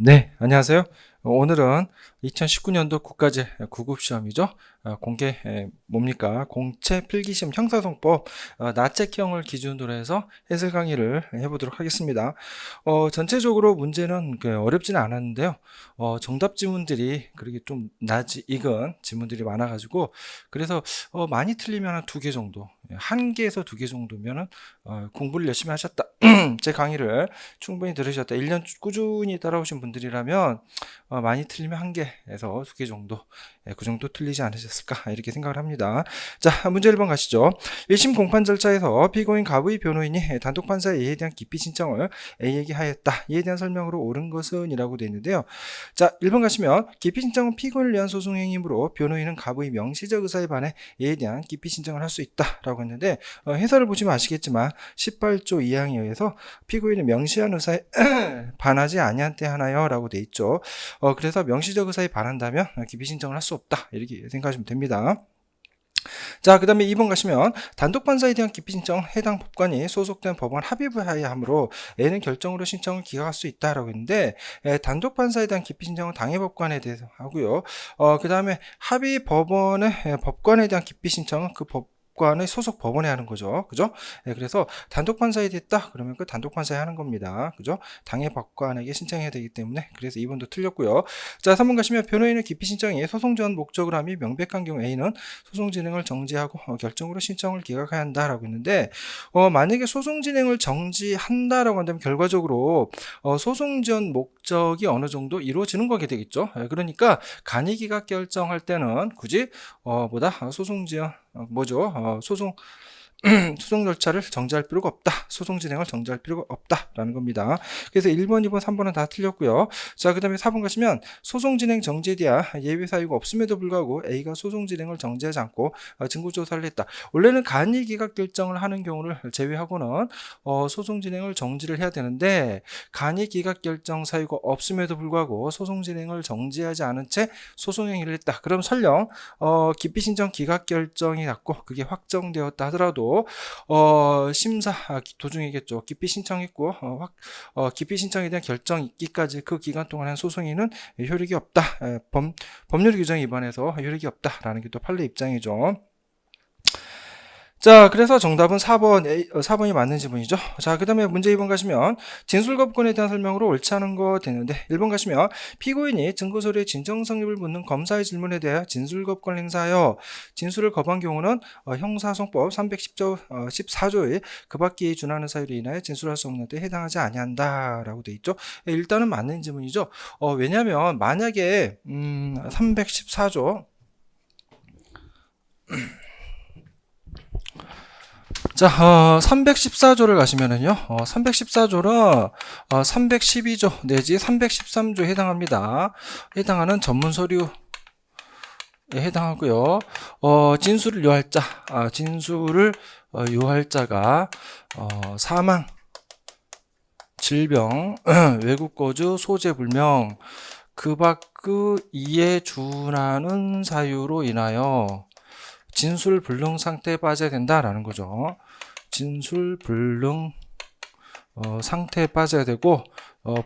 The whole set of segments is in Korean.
네, 안녕하세요. 오늘은 2019년도 국가제 9급 시험이죠. 공개 뭡니까? 공채 필기시험 형사송법 납책형을 기준으로 해서 해설 강의를 해보도록 하겠습니다. 전체적으로 문제는 어렵지는 않았는데요. 정답 지문들이 그렇게 좀 익은 지문들이 많아가지고 그래서 많이 틀리면 한 2개 정도, 1개에서 2개 정도면은 공부를 열심히 하셨다. 제 강의를 충분히 들으셨다. 1년 꾸준히 따라오신 분들이라면 많이 틀리면 1개에서 2개 정도, 그 정도 틀리지 않으셨을까 이렇게 생각을 합니다. 자, 문제 1번 가시죠. 1심 공판 절차에서 피고인 가부의 변호인이 단독 판사에 이에 대한 기피 신청을 A에게 하였다. 이에 대한 설명으로 옳은 것은 이라고 되어 있는데요. 자, 1번 가시면 기피 신청은 피고인을 위한 소송 행위이므로 변호인은 가부의 명시적 의사에 반해 이에 대한 기피 신청을 할 수 있다 라고 했는데, 해설을 보시면 아시겠지만 18조 2항에 의해서 피고인은 명시한 의사에 반하지 아니한 때 하나요 라고 돼 있죠. 그래서 명시적 의사에 반한다면 기피 신청을 할 수 없다 이렇게 생각하시면 됩니다. 자, 그 다음에 2번 가시면 단독 판사에 대한 기피 신청 해당 법관이 소속된 법원 합의부 하에 하므로 A는 결정으로 신청을 기각할 수 있다라고 했는데, 단독 판사에 대한 기피 신청은 당해 법관에 대해서 하고요. 그 다음에 합의 법원의 법관에 대한 기피 신청은 그 법관의 소속 법원에 하는 거죠. 그죠? 그래서 단독 판사에 됐다 그러면 그 단독 판사에 하는 겁니다. 그죠? 당해 법관에게 신청해야 되기 때문에, 그래서 2번도 틀렸고요. 자, 3번 가시면 변호인의 기피 신청이 소송 전 목적을 함이 명백한 경우 A는 소송 진행을 정지하고 결정으로 신청을 기각해야 한다라고 했는데, 만약에 소송 진행을 정지한다라고 한다면 결과적으로 소송 전 목적이 어느 정도 이루어지는 거게 되겠죠. 그러니까 간이 기각 결정할 때는 굳이 소송 지연 소송 절차를 정지할 필요가 없다. 소송 진행을 정지할 필요가 없다라는 겁니다. 그래서 1번, 2번, 3번은 다 틀렸고요. 자, 그 다음에 4번 가시면 소송 진행 정지에 대한 예외 사유가 없음에도 불구하고 A가 소송 진행을 정지하지 않고 증거 조사를 했다. 원래는 간이 기각 결정을 하는 경우를 제외하고는 소송 진행을 정지를 해야 되는데, 간이 기각 결정 사유가 없음에도 불구하고 소송 진행을 정지하지 않은 채 소송 행위를 했다. 그럼 설령 기피 신청 기각 결정이 났고 그게 확정되었다 하더라도 심사 도중이겠죠. 기피 신청했고 기피 신청에 대한 결정 있기까지 그 기간 동안 한 소송에는 효력이 없다. 법률 규정 위반해서 효력이 없다라는 게 또 판례 입장이죠. 자, 그래서 정답은 4번이 맞는 지문이죠. 자, 그 다음에 문제 2번 가시면 진술거부권에 대한 설명으로 옳지 않은 거 되는데, 1번 가시면 피고인이 증거서류의 진정 성립을 묻는 검사의 질문에 대해 진술거부권을 행사하여 진술을 거부한 경우는 형사소송법 314조의 그 밖에 준하는 사유로 인하여 진술할 수 없는 데 해당하지 아니한다 라고 되어 있죠. 일단은 맞는 지문이죠. 왜냐하면 만약에 314조 자, 314조를 가시면은요, 314조는 312조 내지 313조에 해당합니다. 해당하는 전문 서류에 해당하고요. 진술을 요할 자, 진술을 요할 자가 사망, 질병, 외국 거주, 소재 불명, 그 밖의 이에 준하는 사유로 인하여 진술 불능 상태에 빠져야 된다라는 거죠. 진술 불능 상태에 빠져야 되고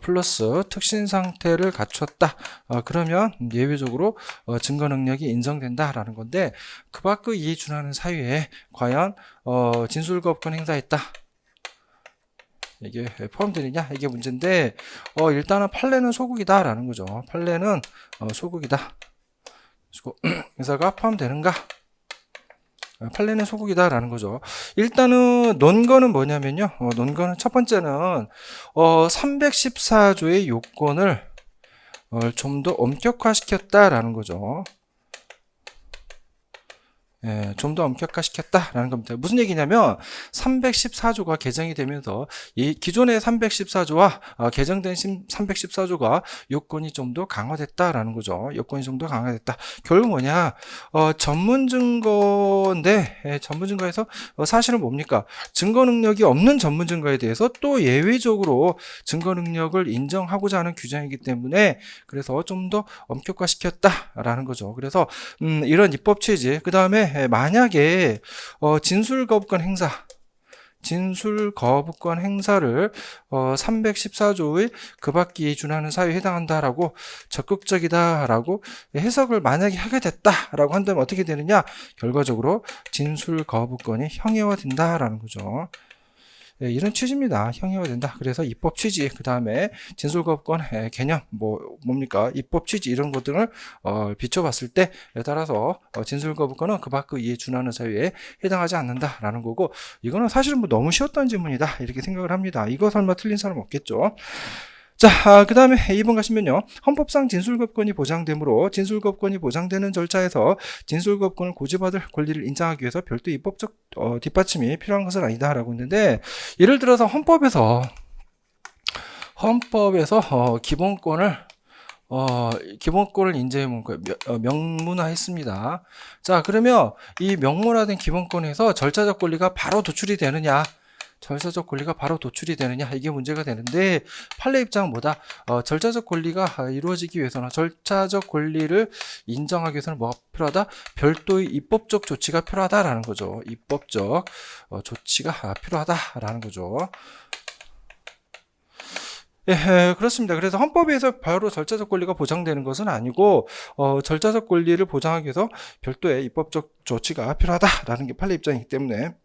플러스 특신 상태를 갖췄다. 그러면 예외적으로 증거 능력이 인정된다라는 건데, 그 밖의 이에 준하는 사유에 과연 진술거부권 행사했다. 이게 포함되느냐 이게 문제인데, 일단은 판례는 소극이다라는 거죠. 판례는 소극이다. 행사가 포함되는가? 판례는 소극이다 라는 거죠. 일단은 논거는 뭐냐면요, 논거는 첫 번째는 314조의 요건을 좀 더 엄격화시켰다라는 거죠. 좀 더 엄격화시켰다라는 겁니다. 무슨 얘기냐면 314조가 개정이 되면서 이 기존의 314조와 개정된 314조가 요건이 좀 더 강화됐다라는 거죠. 요건이 좀 더 강화됐다. 결국 뭐냐? 전문 증거인데, 전문 증거에서 사실은 뭡니까? 증거 능력이 없는 전문 증거에 대해서 또 예외적으로 증거 능력을 인정하고자 하는 규정이기 때문에, 그래서 좀 더 엄격화시켰다라는 거죠. 그래서 이런 입법 취지, 그 다음에 만약에 진술거부권 행사, 진술 거부권 행사를 314조의 그 밖에 준하는 사유에 해당한다라고 적극적이다라고 해석을 만약에 하게 됐다라고 한다면 어떻게 되느냐? 결과적으로 진술 거부권이 형해화된다라는 거죠. 예, 이런 취지입니다. 형해화된다. 그래서 입법 취지, 그 다음에 진술거부권 개념, 뭡니까? 입법 취지 이런 것들을 비춰봤을 때에 따라서 진술거부권은 그 밖의 이에 준하는 사유에 해당하지 않는다라는 거고, 이거는 사실은 너무 쉬웠던 질문이다 이렇게 생각을 합니다. 이거 설마 틀린 사람 없겠죠? 자, 그 다음에 2번 가시면요. 헌법상 진술거부권이 보장되므로 진술거부권이 보장되는 절차에서 진술거부권을 고지받을 권리를 인정하기 위해서 별도 입법적 뒷받침이 필요한 것은 아니다 라고 했는데, 예를 들어서 헌법에서 기본권을 명문화했습니다. 자, 그러면 이 명문화된 기본권에서 절차적 권리가 바로 도출이 되느냐? 절차적 권리가 바로 도출이 되느냐, 이게 문제가 되는데, 판례 입장은 뭐다? 절차적 권리가 이루어지기 위해서는, 절차적 권리를 인정하기 위해서는 뭐가 필요하다? 별도의 입법적 조치가 필요하다라는 거죠. 입법적 조치가 필요하다라는 거죠. 예, 그렇습니다. 그래서 헌법에서 바로 절차적 권리가 보장되는 것은 아니고, 절차적 권리를 보장하기 위해서 별도의 입법적 조치가 필요하다라는 게 판례 입장이기 때문에,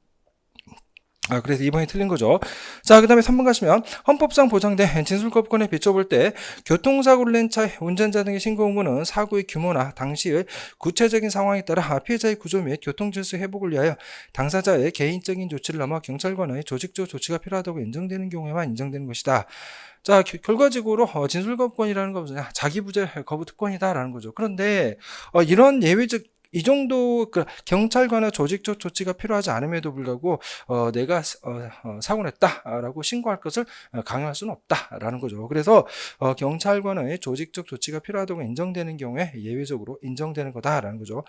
그래서 2번이 틀린 거죠. 자, 그 다음에 3번 가시면, 헌법상 보장된 진술거부권에 비춰볼 때 교통사고를 낸 차의 운전자 등의 신고 의무는 사고의 규모나 당시의 구체적인 상황에 따라 피해자의 구조 및 교통질서 회복을 위하여 당사자의 개인적인 조치를 넘어 경찰관의 조직적 조치가 필요하다고 인정되는 경우에만 인정되는 것이다. 자, 결과적으로 진술거부권이라는 건 뭐냐? 자기부재 거부 특권이다라는 거죠. 그런데 이런 예외적 이 정도 경찰관의 조직적 조치가 필요하지 않음에도 불구하고 내가 사고 냈다라고 신고할 것을 강요할 수는 없다라는 거죠. 그래서 경찰관의 조직적 조치가 필요하다고 인정되는 경우에 예외적으로 인정되는 거다라는 거죠.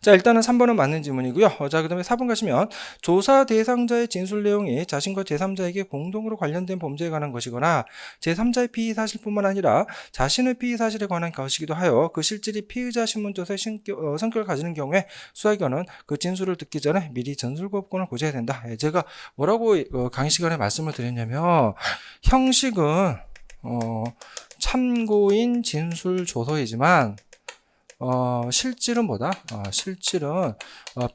자, 일단은 3번은 맞는 질문이고요. 자, 그 다음에 4번 가시면, 조사 대상자의 진술 내용이 자신과 제3자에게 공동으로 관련된 범죄에 관한 것이거나 제3자의 피의 사실뿐만 아니라 자신의 피의 사실에 관한 것이기도 하여 그 실질이 피의자 신문조서의 성격을 가지는 경우에 수사기관은 그 진술을 듣기 전에 미리 진술거부권을 고지해야 된다. 제가 뭐라고 강의 시간에 말씀을 드렸냐면, 형식은 참고인 진술 조서이지만 실질은 뭐다? 실질은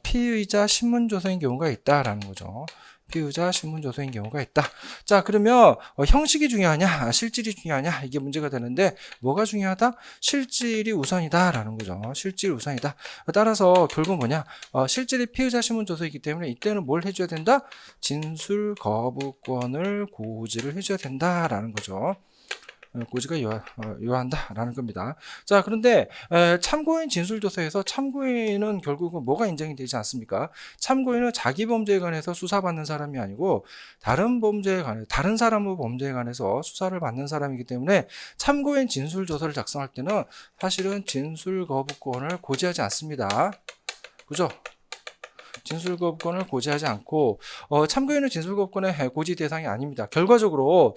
피의자 신문조서인 경우가 있다라는 거죠. 피의자 신문조서인 경우가 있다. 자, 그러면 형식이 중요하냐, 실질이 중요하냐, 이게 문제가 되는데, 뭐가 중요하다? 실질이 우선이다라는 거죠. 실질이 우선이다. 따라서 결국 뭐냐? 실질이 피의자 신문조서이기 때문에 이때는 뭘 해줘야 된다? 진술 거부권을 고지를 해줘야 된다라는 거죠. 고지가 요한다라는 겁니다. 자, 그런데 참고인 진술조서에서 참고인은 결국은 뭐가 인정이 되지 않습니까? 참고인은 자기 범죄에 관해서 수사받는 사람이 아니고 다른 범죄에 관해 다른 사람의 범죄에 관해서 수사를 받는 사람이기 때문에 참고인 진술조서를 작성할 때는 사실은 진술 거부권을 고지하지 않습니다. 그죠? 진술거부권을 고지하지 않고 참고인은 진술거부권의 고지 대상이 아닙니다. 결과적으로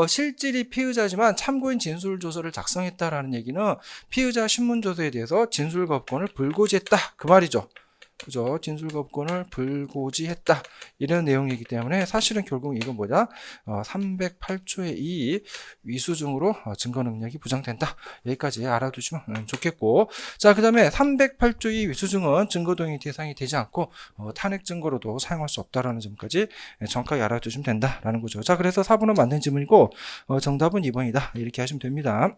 실질이 피의자지만 참고인 진술조서를 작성했다라는 얘기는 피의자 신문조서에 대해서 진술거부권을 불고지했다 그 말이죠. 그죠? 진술거부권을 불고지했다 이런 내용이기 때문에 사실은 결국 이건 뭐냐? 308조의 2 위수증으로 증거 능력이 부정된다. 여기까지 알아두시면 좋겠고, 자, 그 다음에 308조 2 위수증은 증거동의 대상이 되지 않고 탄핵 증거로도 사용할 수 없다라는 점까지 정확하게 알아두시면 된다라는 거죠. 자, 그래서 4번은 맞는 질문이고 정답은 2번이다 이렇게 하시면 됩니다.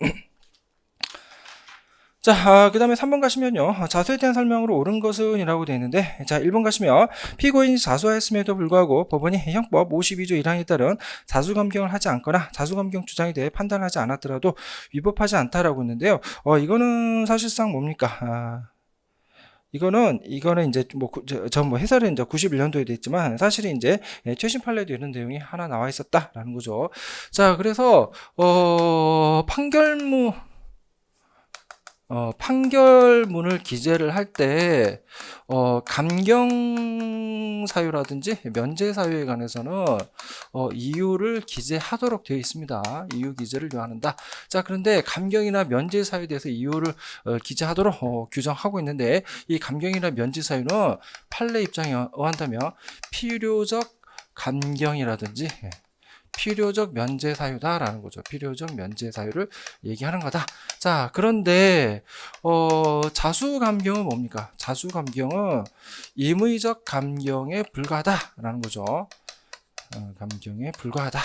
자, 그 다음에 3번 가시면요. 자수에 대한 설명으로 옳은 것은 이라고 되어 있는데, 자, 1번 가시면 피고인이 자수하였음에도 불구하고 법원이 형법 52조 1항에 따른 자수감경을 하지 않거나 자수감경 주장에 대해 판단하지 않았더라도 위법하지 않다라고 했는데요. 이거는 사실상 뭡니까? 이거는 이제 전 해설은 이제 91년도에 됐지만 사실은 이제 최신 판례도 이런 내용이 하나 나와 있었다라는 거죠. 자, 그래서 판결문 판결문을 기재를 할 때 감경 사유라든지 면제 사유에 관해서는 이유를 기재하도록 되어 있습니다. 이유 기재를 요한한다. 자, 그런데 감경이나 면제 사유에 대해서 이유를 기재하도록 규정하고 있는데, 이 감경이나 면제 사유는 판례 입장에 의한다면 필요적 감경이라든지 필요적 면제 사유다라는 거죠. 필요적 면제 사유를 얘기하는 거다. 자, 그런데 자수 감경은 뭡니까? 자수 감경은 임의적 감경에 불과하다라는 거죠. 감경에 불과하다.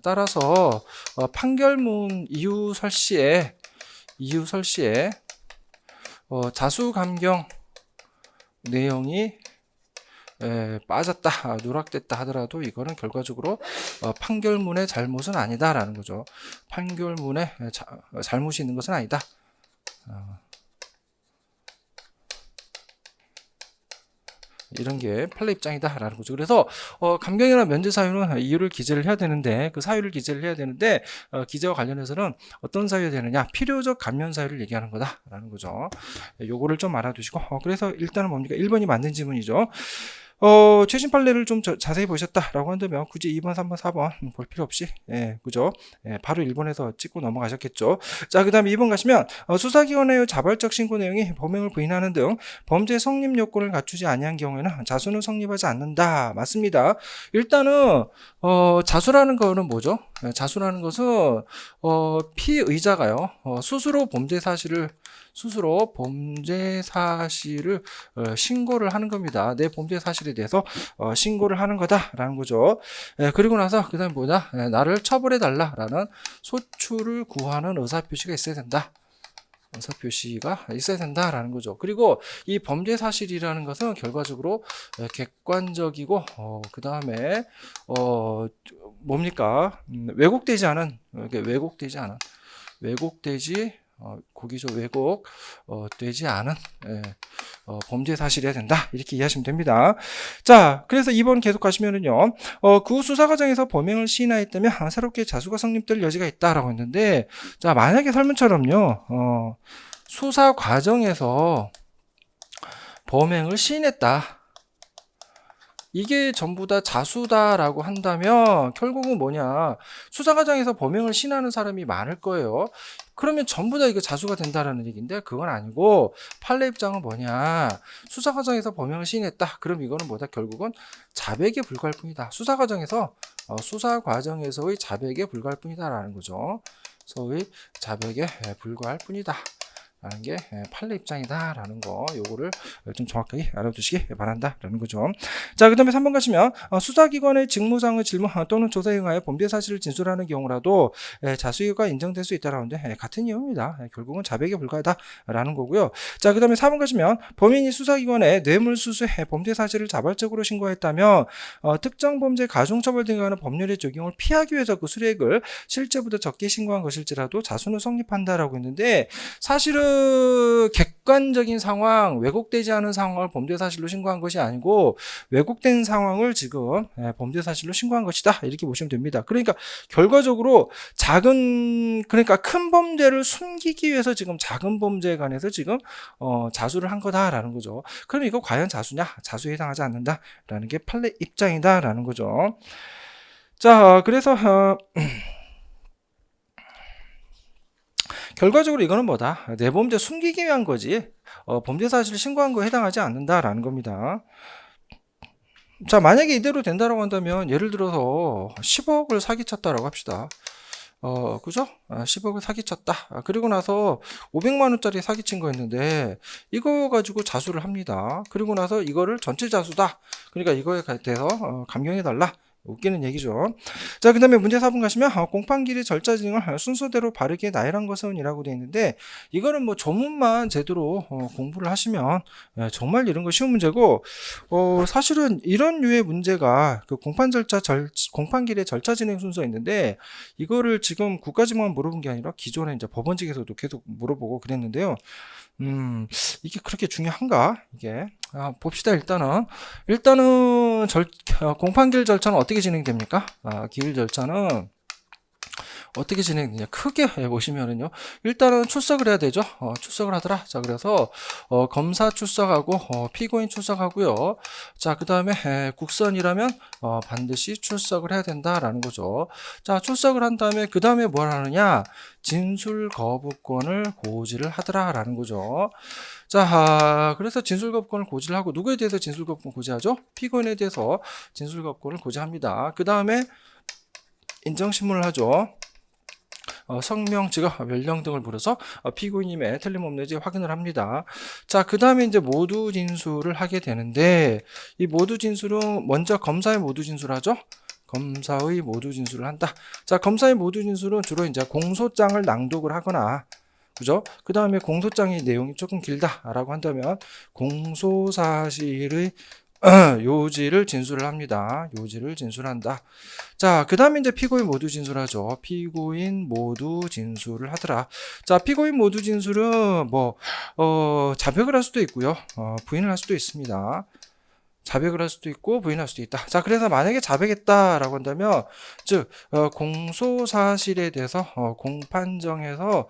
따라서 판결문 이유 설시에 자수 감경 내용이 빠졌다, 누락됐다 하더라도 이거는 결과적으로 판결문의 잘못은 아니다라는 거죠. 판결문에 잘못이 있는 것은 아니다. 이런 게 판례 입장이다라는 거죠. 그래서 감경이나 면제 사유는 이유를 기재를 해야 되는데, 그 사유를 기재를 해야 되는데, 기재와 관련해서는 어떤 사유가 되느냐, 필요적 감면 사유를 얘기하는 거다라는 거죠. 요거를 좀 알아두시고, 그래서 일단은 뭡니까? 1번이 맞는 지문이죠. 최신 판례를 좀 자세히 보셨다라고 한다면 굳이 2번, 3번, 4번 볼 필요 없이, 그죠? 바로 1번에서 찍고 넘어가셨겠죠. 자, 그 다음에 2번 가시면 수사기관의 자발적 신고 내용이 범행을 부인하는 등 범죄 성립 요건을 갖추지 아니한 경우에는 자수는 성립하지 않는다. 맞습니다. 일단은 자수라는 거는 뭐죠? 자수라는 것은 피의자가요, 스스로 범죄 사실을 신고를 하는 겁니다. 내 범죄 사실에 대해서 신고를 하는 거다라는 거죠. 그리고 나서 그 다음에 뭐냐, 나를 처벌해달라라는 소추를 구하는 의사표시가 있어야 된다. 의사표시가 있어야 된다라는 거죠. 그리고 이 범죄 사실이라는 것은 결과적으로 객관적이고 그 다음에 뭡니까, 왜곡되지 되지 않은 범죄 사실이어야 된다, 이렇게 이해하시면 됩니다. 자, 그래서 2번 계속 가시면은요, 그 수사 과정에서 범행을 시인하였다면 새롭게 자수가 성립될 여지가 있다라고 했는데, 자, 만약에 설문처럼요, 수사 과정에서 범행을 시인했다, 이게 전부 다 자수다라고 한다면 결국은 뭐냐, 수사 과정에서 범행을 시인하는 사람이 많을 거예요. 그러면 전부 다 이거 자수가 된다라는 얘기인데, 그건 아니고 판례 입장은 뭐냐, 수사 과정에서 범행을 시인했다, 그럼 이거는 뭐다, 결국은 자백에 불과할 뿐이다. 수사 과정에서의 자백에 불과할 뿐이다라는 거죠. 소위 자백에 불과할 뿐이다 라는 게 판례 입장이다 라는 거, 요거를 좀 정확하게 알아두시기 바란다 라는 거죠. 자, 그 다음에 3번 가시면 수사기관의 직무상의 질문 또는 조사에 응하여 범죄 사실을 진술하는 경우라도 자수가 인정될 수 있다라는데, 같은 이유입니다. 결국은 자백에 불과하다 라는 거고요. 자, 그 다음에 4번 가시면 범인이 수사기관에 뇌물수수해 범죄 사실을 자발적으로 신고했다면 특정 범죄 가중처벌 등에 관한 법률의 적용을 피하기 위해서 그 수뢰액을 실제보다 적게 신고한 것일지라도 자수는 성립한다라고 했는데, 사실은 객관적인 상황, 왜곡되지 않은 상황을 범죄 사실로 신고한 것이 아니고 왜곡된 상황을 지금 범죄 사실로 신고한 것이다, 이렇게 보시면 됩니다. 그러니까 결과적으로 그러니까 큰 범죄를 숨기기 위해서 지금 작은 범죄에 관해서 지금 자수를 한 거다라는 거죠. 그럼 이거 과연 자수냐? 자수에 해당하지 않는다라는 게 판례 입장이다라는 거죠. 자, 그래서 결과적으로 이거는 뭐다, 내 범죄 숨기기 위한 거지 범죄 사실을 신고한 거에 해당하지 않는다라는 겁니다. 자, 만약에 이대로 된다라고 한다면 예를 들어서 10억을 사기쳤다라고 합시다. 그죠? 10억을 사기쳤다. 그리고 나서 500만 원짜리 사기친 거였는데 이거 가지고 자수를 합니다. 그리고 나서 이거를 전체 자수다, 그러니까 이거에 대해서 감경해달라, 웃기는 얘기죠. 자, 그 다음에 문제 4번 가시면 공판기일의 절차 진행을 순서대로 바르게 나열한 것은 이라고 되어 있는데, 이거는 뭐 조문만 제대로 공부를 하시면 정말 이런 거 쉬운 문제고, 사실은 이런 류의 문제가 그 공판기일의 절차 진행 순서가 있는데, 이거를 지금 국가지문만 물어본 게 아니라 기존에 이제 법원직에서도 계속 물어보고 그랬는데요. 이게 그렇게 중요한가? 이게 봅시다. 일단은 공판기일 절차는 어떻게 진행됩니까? 기일 절차는 어떻게 진행되냐 크게 보시면은요 일단은 출석을 해야 되죠. 출석을 하더라. 자 그래서 검사 출석하고 피고인 출석하고요. 자 그 다음에 국선이라면 반드시 출석을 해야 된다라는 거죠. 자 출석을 한 다음에 그 다음에 뭘 하느냐 진술 거부권을 고지를 하더라라는 거죠. 자, 그래서 진술 거부권을 고지를 하고 누구에 대해서 진술 거부권 고지하죠? 피고인에 대해서 진술 거부권을 고지합니다. 그 다음에 인정신문을 하죠. 성명, 직업, 연령 등을 물어서 피고인임에 틀림없는지 확인을 합니다. 자, 그 다음에 이제 모두 진술을 하게 되는데 이 모두 진술은 먼저 검사의 모두 진술하죠. 검사의 모두 진술을 한다. 자, 검사의 모두 진술은 주로 이제 공소장을 낭독을 하거나 그죠? 그 다음에 공소장의 내용이 조금 길다라고 한다면 공소사실의 요지를 진술을 합니다. 요지를 진술한다. 자, 그 다음에 이제 피고인 모두 진술하죠. 피고인 모두 진술을 하더라. 자, 피고인 모두 진술은 자백을 할 수도 있고요. 부인을 할 수도 있습니다. 자백을 할 수도 있고 부인할 수도 있다. 자, 그래서 만약에 자백했다라고 한다면 즉 공소사실에 대해서 공판정에서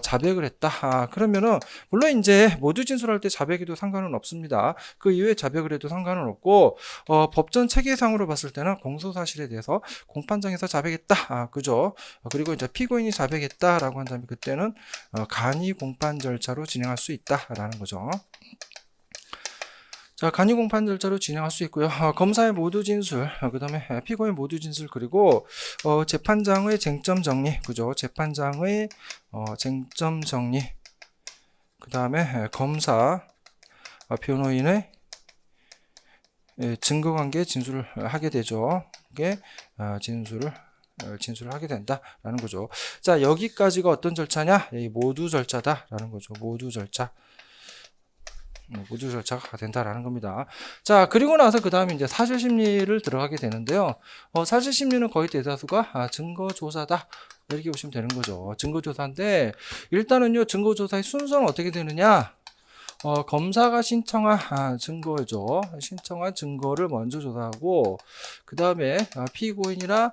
자백을 했다. 그러면은 물론 이제 모두 진술할 때 자백해도 상관은 없습니다. 그 이후에 자백을 해도 상관은 없고 법전 체계상으로 봤을 때는 공소사실에 대해서 공판정에서 자백했다. 그죠? 그리고 이제 피고인이 자백했다라고 한다면 그때는 간이 공판 절차로 진행할 수 있다라는 거죠. 자, 간이 공판 절차로 진행할 수 있고요. 검사의 모두 진술, 그 다음에 피고인 모두 진술, 그리고 재판장의 쟁점 정리, 그죠? 재판장의 쟁점 정리, 그 다음에 검사, 변호인의 증거관계 진술을 하게 되죠. 이게 진술을 하게 된다라는 거죠. 자, 여기까지가 어떤 절차냐? 이 모두 절차다라는 거죠. 모두 절차. 모두 절차가 된다라는 겁니다. 자, 그리고 나서 그 다음에 이제 사실심리를 들어가게 되는데요. 사실심리는 거의 대다수가 증거조사다. 이렇게 보시면 되는 거죠. 증거조사인데, 일단은요, 증거조사의 순서는 어떻게 되느냐? 검사가 신청한 증거죠. 신청한 증거를 먼저 조사하고, 그 다음에 피고인이나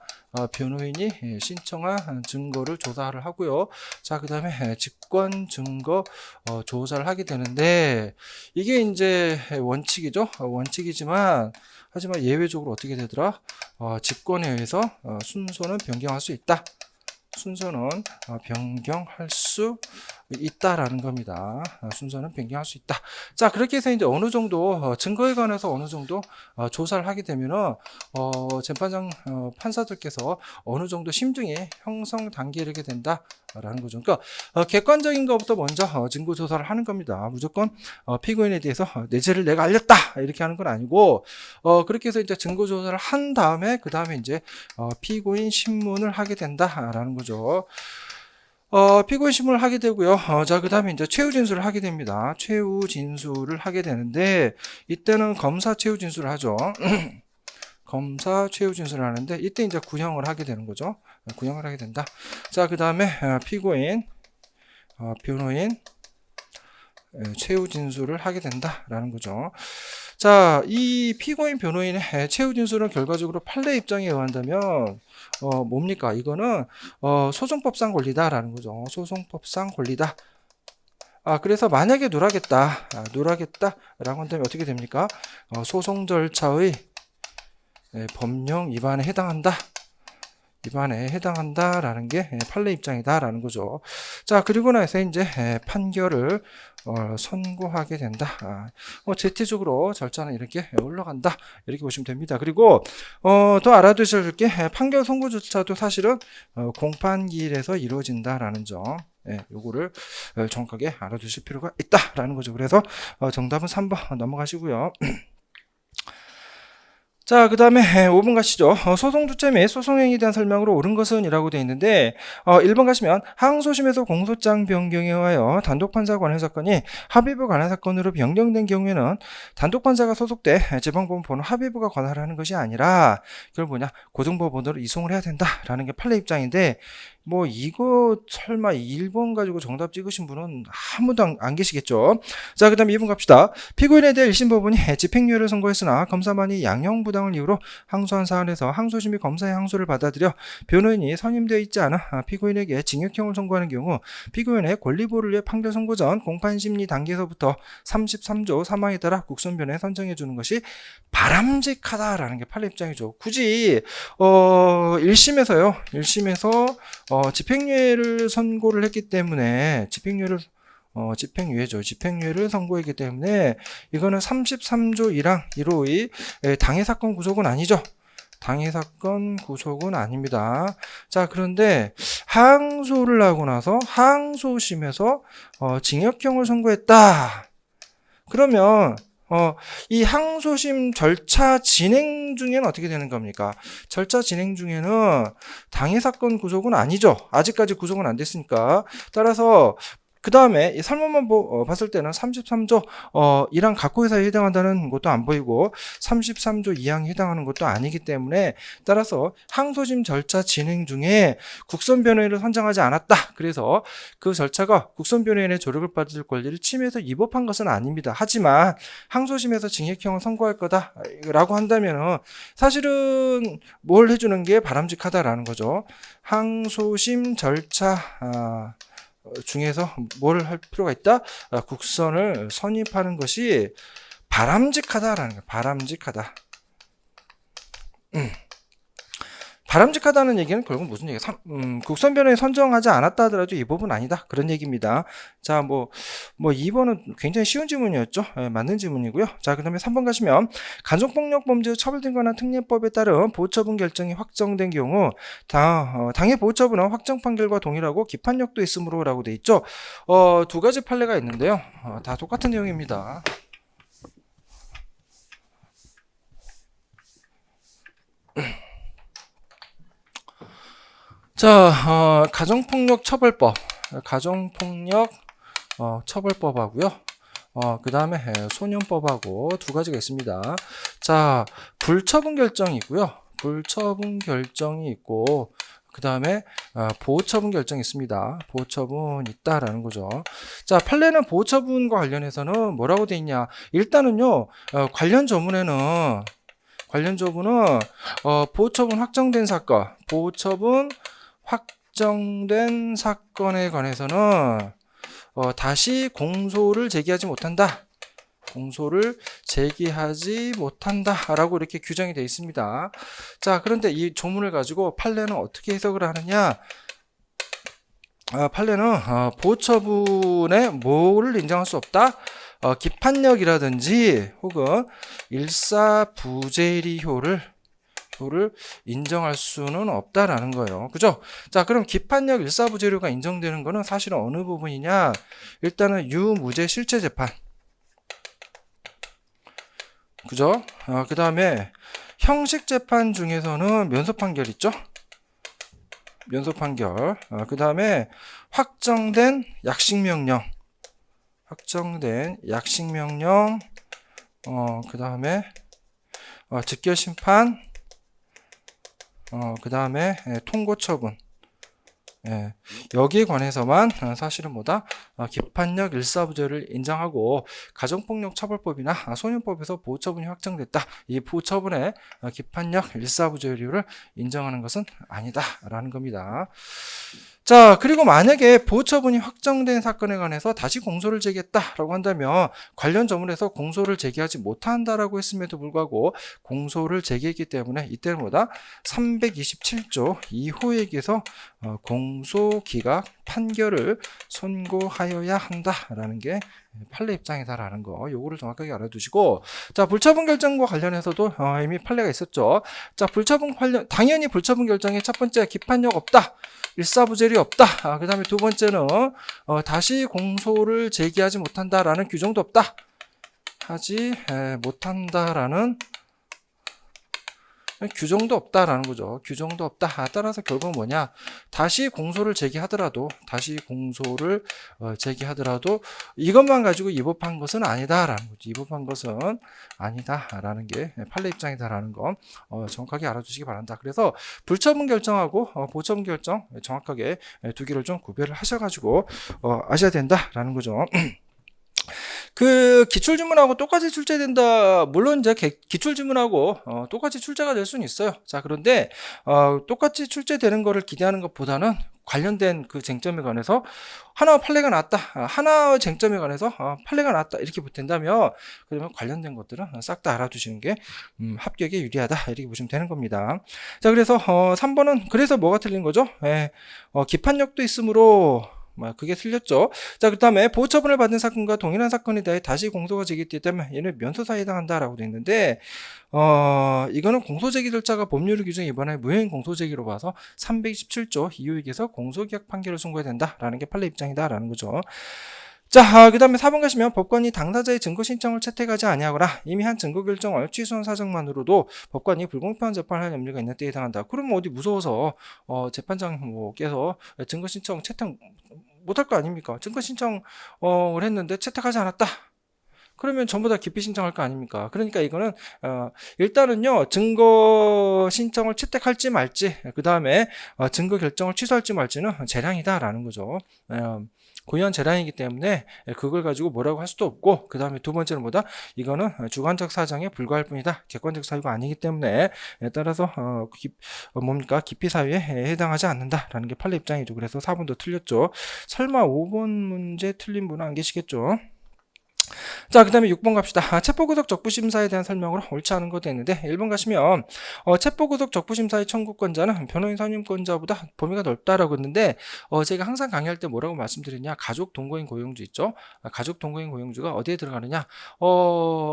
변호인이 신청한 증거를 조사를 하고요. 자, 그 다음에 직권 증거 조사를 하게 되는데, 이게 이제 원칙이죠. 원칙이지만, 하지만 예외적으로 어떻게 되더라? 직권에 의해서 순서는 변경할 수 있다. 순서는 변경할 수 있다라는 겁니다. 순서는 변경할 수 있다. 자, 그렇게 해서 이제 어느 정도 증거에 관해서 어느 정도 조사를 하게 되면은 재판장 판사들께서 어느 정도 심증이 형성 단계에 이르게 된다라는 거죠. 그러니까 객관적인 것부터 먼저 증거 조사를 하는 겁니다. 무조건 피고인에 대해서 내 죄를 내가 알렸다 이렇게 하는 건 아니고 그렇게 해서 이제 증거 조사를 한 다음에 그 다음에 이제 피고인 신문을 하게 된다라는 거죠. 피고인 신문을 하게 되고요. 자, 그 다음에 이제 최후 진술을 하게 됩니다. 최후 진술을 하게 되는데, 이때는 검사 최후 진술을 하죠. 검사 최후 진술을 하는데, 이때 이제 구형을 하게 되는 거죠. 구형을 하게 된다. 자, 그 다음에 피고인, 변호인, 최후 진술을 하게 된다라는 거죠. 자, 이 피고인 변호인의 최후 진술은 결과적으로 판례 입장에 의한다면 뭡니까? 이거는 소송법상 권리다라는 거죠. 소송법상 권리다. 그래서 만약에 누락했다라고 한다면 어떻게 됩니까? 소송 절차의 법령 위반에 해당한다라는 게 판례 입장이다라는 거죠. 자, 그리고 나서 이제 판결을 선고하게 된다. 제티적으로 절차는 이렇게 흘러간다. 이렇게 보시면 됩니다. 그리고 더 알아두실 게 판결 선고조차도 사실은 공판기일에서 이루어진다라는 점. 요거를 정확하게 알아두실 필요가 있다라는 거죠. 그래서 정답은 3번 넘어가시고요. 자, 그 다음에 5번 가시죠. 소송 주체 및 소송행위에 대한 설명으로 옳은 것은 이라고 되어 있는데 1번 가시면 항소심에서 공소장 변경에 의하여 단독판사 관할 사건이 합의부 관할 사건으로 변경된 경우에는 단독판사가 소속돼 지방법원으로 합의부가 관할하는 것이 아니라 그걸 고등법원으로 이송을 해야 된다라는 게 판례 입장인데 뭐 이거 설마 1번 가지고 정답 찍으신 분은 아무도 안 계시겠죠. 자, 그 다음에 2번 갑시다. 피고인에 대해 1심 법원이 집행유예를 선고했으나 검사만이 양형부당을 이유로 항소한 사안에서 항소심이 검사의 항소를 받아들여 변호인이 선임되어 있지 않아 피고인에게 징역형을 선고하는 경우 피고인의 권리보호를 위해 판결 선고 전 공판심리 단계에서부터 33조 3항에 따라 국선변호에 선정해 주는 것이 바람직하다라는 게 판례 입장이죠. 굳이 1심에서요. 1심에서 집행유예를 선고를 했기 때문에 집행유예를 선고했기 때문에 이거는 33조 1항 1호의 당해사건 구속은 아니죠. 당해사건 구속은 아닙니다. 자, 그런데 항소를 하고 나서 항소심에서 징역형을 선고했다. 그러면 이 항소심 절차 진행 중에는 어떻게 되는 겁니까? 절차 진행 중에는 당해사건 구속은 아니죠. 아직까지 구속은 안 됐으니까. 따라서 그 다음에 이 설문만 봤을 때는 33조 1항 각호회사에 해당한다는 것도 안 보이고 33조 2항에 해당하는 것도 아니기 때문에 따라서 항소심 절차 진행 중에 국선변호인을 선정하지 않았다. 그래서 그 절차가 국선변호인의 조력을 받을 권리를 침해해서 위법한 것은 아닙니다. 하지만 항소심에서 징역형을 선고할 거다라고 한다면 사실은 뭘 해주는 게 바람직하다라는 거죠. 항소심 절차 중에서 뭘 할 필요가 있다? 국선을 선입하는 것이 바람직하다라는 거예요. 바람직하다. 바람직하다는 얘기는 결국 무슨 얘기야? 국선변호에 선정하지 않았다 하더라도 이 법은 아니다. 그런 얘기입니다. 자, 2번은 굉장히 쉬운 질문이었죠. 맞는 질문이고요. 자, 그 다음에 3번 가시면 가족폭력 범죄 처벌된 거나 특례법에 따른 보호처분 결정이 확정된 경우 당해 보호처분은 확정 판결과 동일하고 기판력도 있으므로 라고 돼 있죠. 두 가지 판례가 있는데요. 다 똑같은 내용입니다. 자, 가정폭력 처벌법, 가정폭력 처벌법하고요. 그 다음에 소년법하고 두 가지가 있습니다. 자, 불처분 결정이 있고요. 불처분 결정이 있고, 그 다음에 보호처분 결정이 있습니다. 보호처분 있다라는 거죠. 자, 판례는 보호처분과 관련해서는 뭐라고 돼 있냐? 일단은요, 관련 조문은 보호처분 확정된 사건, 보호처분 확정된 사건에 관해서는 다시 공소를 제기하지 못한다. 공소를 제기하지 못한다라고 이렇게 규정이 되어 있습니다. 자, 그런데 이 조문을 가지고 판례는 어떻게 해석을 하느냐? 판례는 보호처분에 뭐를 인정할 수 없다? 기판력이라든지 혹은 일사부재리효를 인정할 수는 없다라는 거예요. 그죠? 자, 그럼 기판력 일사부재료가 인정되는 거는 사실은 어느 부분이냐? 일단은 유무죄 실체 재판. 그죠? 그 다음에 형식 재판 중에서는 면소 판결 있죠? 면소 판결. 그 다음에 확정된 약식명령. 그 다음에 즉결심판. 그 다음에 통고처분. 여기에 관해서만 사실은 기판력 일사부재를 인정하고 가정폭력 처벌법이나 소년법에서 보호처분이 확정됐다. 이 보호처분의 기판력 일사부재율을 인정하는 것은 아니다라는 겁니다. 자, 그리고 만약에 보호처분이 확정된 사건에 관해서 다시 공소를 제기했다라고 한다면 관련 조문에서 공소를 제기하지 못한다라고 했음에도 불구하고 공소를 제기했기 때문에 이때는 327조 2호에게서 공소기각 판결을 선고하여야 한다라는 게 판례 입장이다라는 거, 요거를 정확하게 알아두시고, 자, 불처분 결정과 관련해서도 이미 판례가 있었죠. 자, 당연히 불처분 결정의 첫 번째 기판력 없다, 일사부재리 없다. 그 다음에 두 번째는 다시 공소를 제기하지 못한다라는 규정도 없다. 하지 못한다라는 규정도 없다라는 거죠. 규정도 없다. 따라서 결국은 뭐냐? 다시 공소를 제기하더라도 이것만 가지고 위법한 것은 아니다라는 거죠. 위법한 것은 아니다라는 게 판례 입장이다라는 거 정확하게 알아두시기 바란다. 그래서 불처분 결정하고 보처분 결정 정확하게 두 개를 좀 구별을 하셔가지고 아셔야 된다라는 거죠. 그 기출지문하고 똑같이 출제된다. 물론 이제 기출지문하고 똑같이 출제가 될 수는 있어요. 자, 그런데 똑같이 출제되는 거를 기대하는 것보다는 관련된 그 쟁점에 관해서 하나의 판례가 나왔다. 하나의 쟁점에 관해서 판례가 나왔다. 이렇게 된다면 그러면 관련된 것들은 싹 다 알아두시는 게 합격에 유리하다. 이렇게 보시면 되는 겁니다. 자, 그래서 3번은 그래서 뭐가 틀린 거죠? 기판력도 있으므로 그게 틀렸죠. 자, 그 다음에 보호처분을 받은 사건과 동일한 사건에 대해 다시 공소가 제기되면 얘는 면소사에 해당한다라고 되어 있는데 이거는 공소제기 절차가 법률 규정에 위반해 무효인 공소제기로 봐서 327조 2호익에서 공소기각 판결을 선고해야 된다라는 게 판례 입장이다라는 거죠. 자, 그 다음에 4번 가시면 법관이 당사자의 증거 신청을 채택하지 아니하거나 이미 한 증거 결정을 취소한 사정만으로도 법관이 불공평한 재판을 할 염려가 있는 때에 해당한다. 그러면 어디 무서워서 재판장께서 증거 신청 채택 못할 거 아닙니까? 증거 신청을 했는데 채택하지 않았다. 그러면 전부 다 기피 신청할 거 아닙니까? 그러니까 이거는 일단은요 증거 신청을 채택할지 말지, 그 다음에 증거 결정을 취소할지 말지는 재량이다라는 거죠. 고유한 재량이기 때문에 그걸 가지고 뭐라고 할 수도 없고, 그 다음에 두 번째는 뭐다? 이거는 주관적 사정에 불과할 뿐이다. 객관적 사유가 아니기 때문에 따라서 기피 사유에 해당하지 않는다라는 게 판례 입장이죠. 그래서 4번도 틀렸죠. 설마 5번 문제 틀린 분은 안 계시겠죠? 자, 그 다음에 6번 갑시다. 체포구속 적부심사에 대한 설명으로 옳지 않은 것도 있는데 1번 가시면 체포구속 적부심사의 청구권자는 변호인 선임권자보다 범위가 넓다라고 했는데 제가 항상 강의할 때 뭐라고 말씀드렸냐, 가족 동거인 고용주 있죠. 가족 동거인 고용주가 어디에 들어가느냐,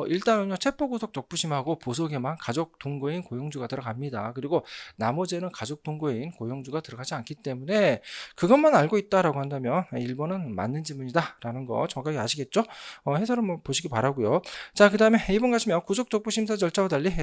일단은요 체포구속 적부심하고 보석에만 가족 동거인 고용주가 들어갑니다. 그리고 나머지는 가족 동거인 고용주가 들어가지 않기 때문에 그것만 알고 있다라고 한다면 1번은 맞는 지문이다 라는 거 정확하게 아시겠죠? 해설을 한번 보시기 바라고요. 자, 그 다음에 2번 가시면 구속적부심사 절차와 달리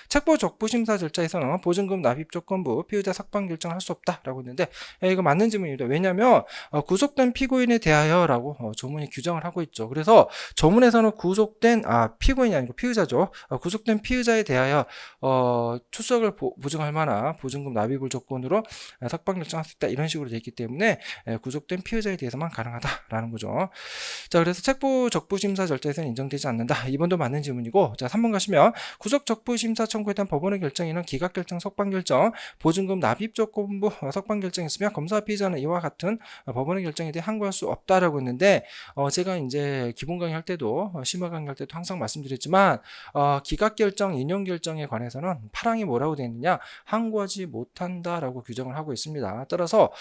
체포적부심사 절차에서는 보증금 납입 조건부 피의자 석방 결정을 할 수 없다라고 했는데 이거 맞는 질문입니다. 왜냐하면 구속된 피고인에 대하여라고 조문이 규정을 하고 있죠. 그래서 조문에서는 구속된 피고인이 아니고 피의자죠. 구속된 피의자에 대하여 출석을 보증할 만한 보증금 납입을 조건으로 석방 결정할 수 있다, 이런 식으로 되어 있기 때문에 구속된 피의자에 대해서만 가능하다라는 거죠. 자, 그래서 체포적부심사 절차에서는 인정되지 않는다. 2번도 맞는 질문이고, 자 3번 가시면 구속적부심사 청구에 대한 법원의 결정에는 기각결정, 석방결정, 보증금 납입 조건부 석방결정이 있으며 검사 피의자는 이와 같은 법원의 결정에 대해 항고할 수 없다라고 했는데 제가 이제 기본 강의 할 때도 심화 강의 할 때도 항상 말씀드렸지만 기각결정, 인용결정에 관해서는 파랑이 뭐라고 되어 있느냐, 항고하지 못한다라고 규정을 하고 있습니다. 따라서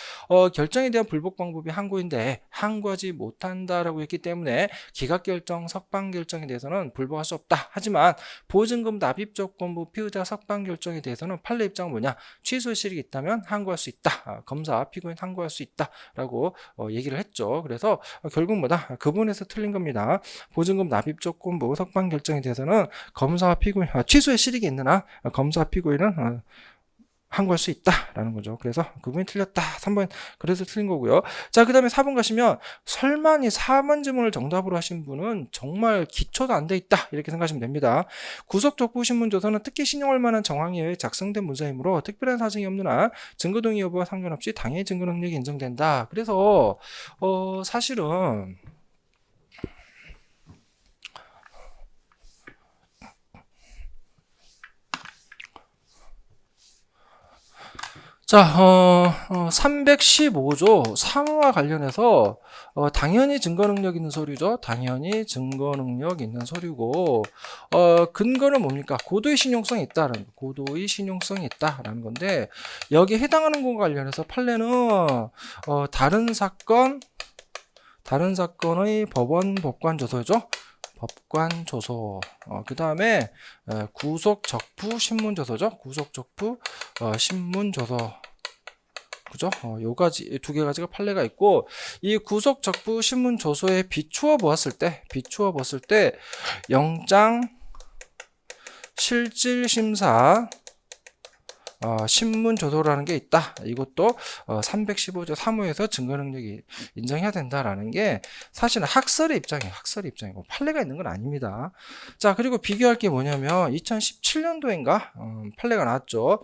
결정에 대한 불복 방법이 항고인데 항고하지 못한다라고 했기 때문에 기각결정, 석방결정에 대해서는 불복할 수 없다. 하지만 보증금 납입 조건부 피의자 석방결정에 대해서는 판례 입장은 뭐냐, 취소 실익이 있다면 항고할 수 있다. 검사, 피고인 항고할 수 있다라고 얘기를 했죠. 그래서 결국 뭐다? 그 부분에서 틀린 겁니다. 보증금 납입 조건부 석방결정에 대해서는 검사와 피고인, 취소의 실익이 있는 한 검사, 피고인은 항고할 수 있다라는 거죠. 그래서 그 부분이 틀렸다. 3번 그래서 틀린 거고요. 자, 그 다음에 4번 가시면 설마니 4번 지문을 정답으로 하신 분은 정말 기초도 안 돼 있다, 이렇게 생각하시면 됩니다. 구속적부신문조서는 특히 신용할 만한 정황에 의해 작성된 문서이므로 특별한 사정이 없는 한 증거동의 여부와 상관없이 당해 증거 능력이 인정된다. 그래서 사실은 자, 315조 상호와 관련해서 당연히 증거 능력 있는 서류죠. 당연히 증거 능력 있는 서류고 근거는 뭡니까? 고도의 신용성이 있다라는 거. 고도의 신용성이 있다라는 건데 여기에 해당하는 것과 관련해서 판례는 다른 사건의 법원 법관 조서죠. 법관 조서. 그 다음에 구속 적부 신문 조서죠. 구속 적부 신문 조서. 그죠? 요 가지 두 개 가지가 판례가 있고, 이 구속 적부 신문 조서에 비추어 보았을 때 영장 실질심사 신문 조서라는 게 있다. 이것도 315조 3호에서 증거 능력이 인정해야 된다라는 게 사실은 학설의 입장이에요. 학설의 입장이고 판례가 있는 건 아닙니다. 자, 그리고 비교할 게 뭐냐면 2017년도인가 판례가 나왔죠.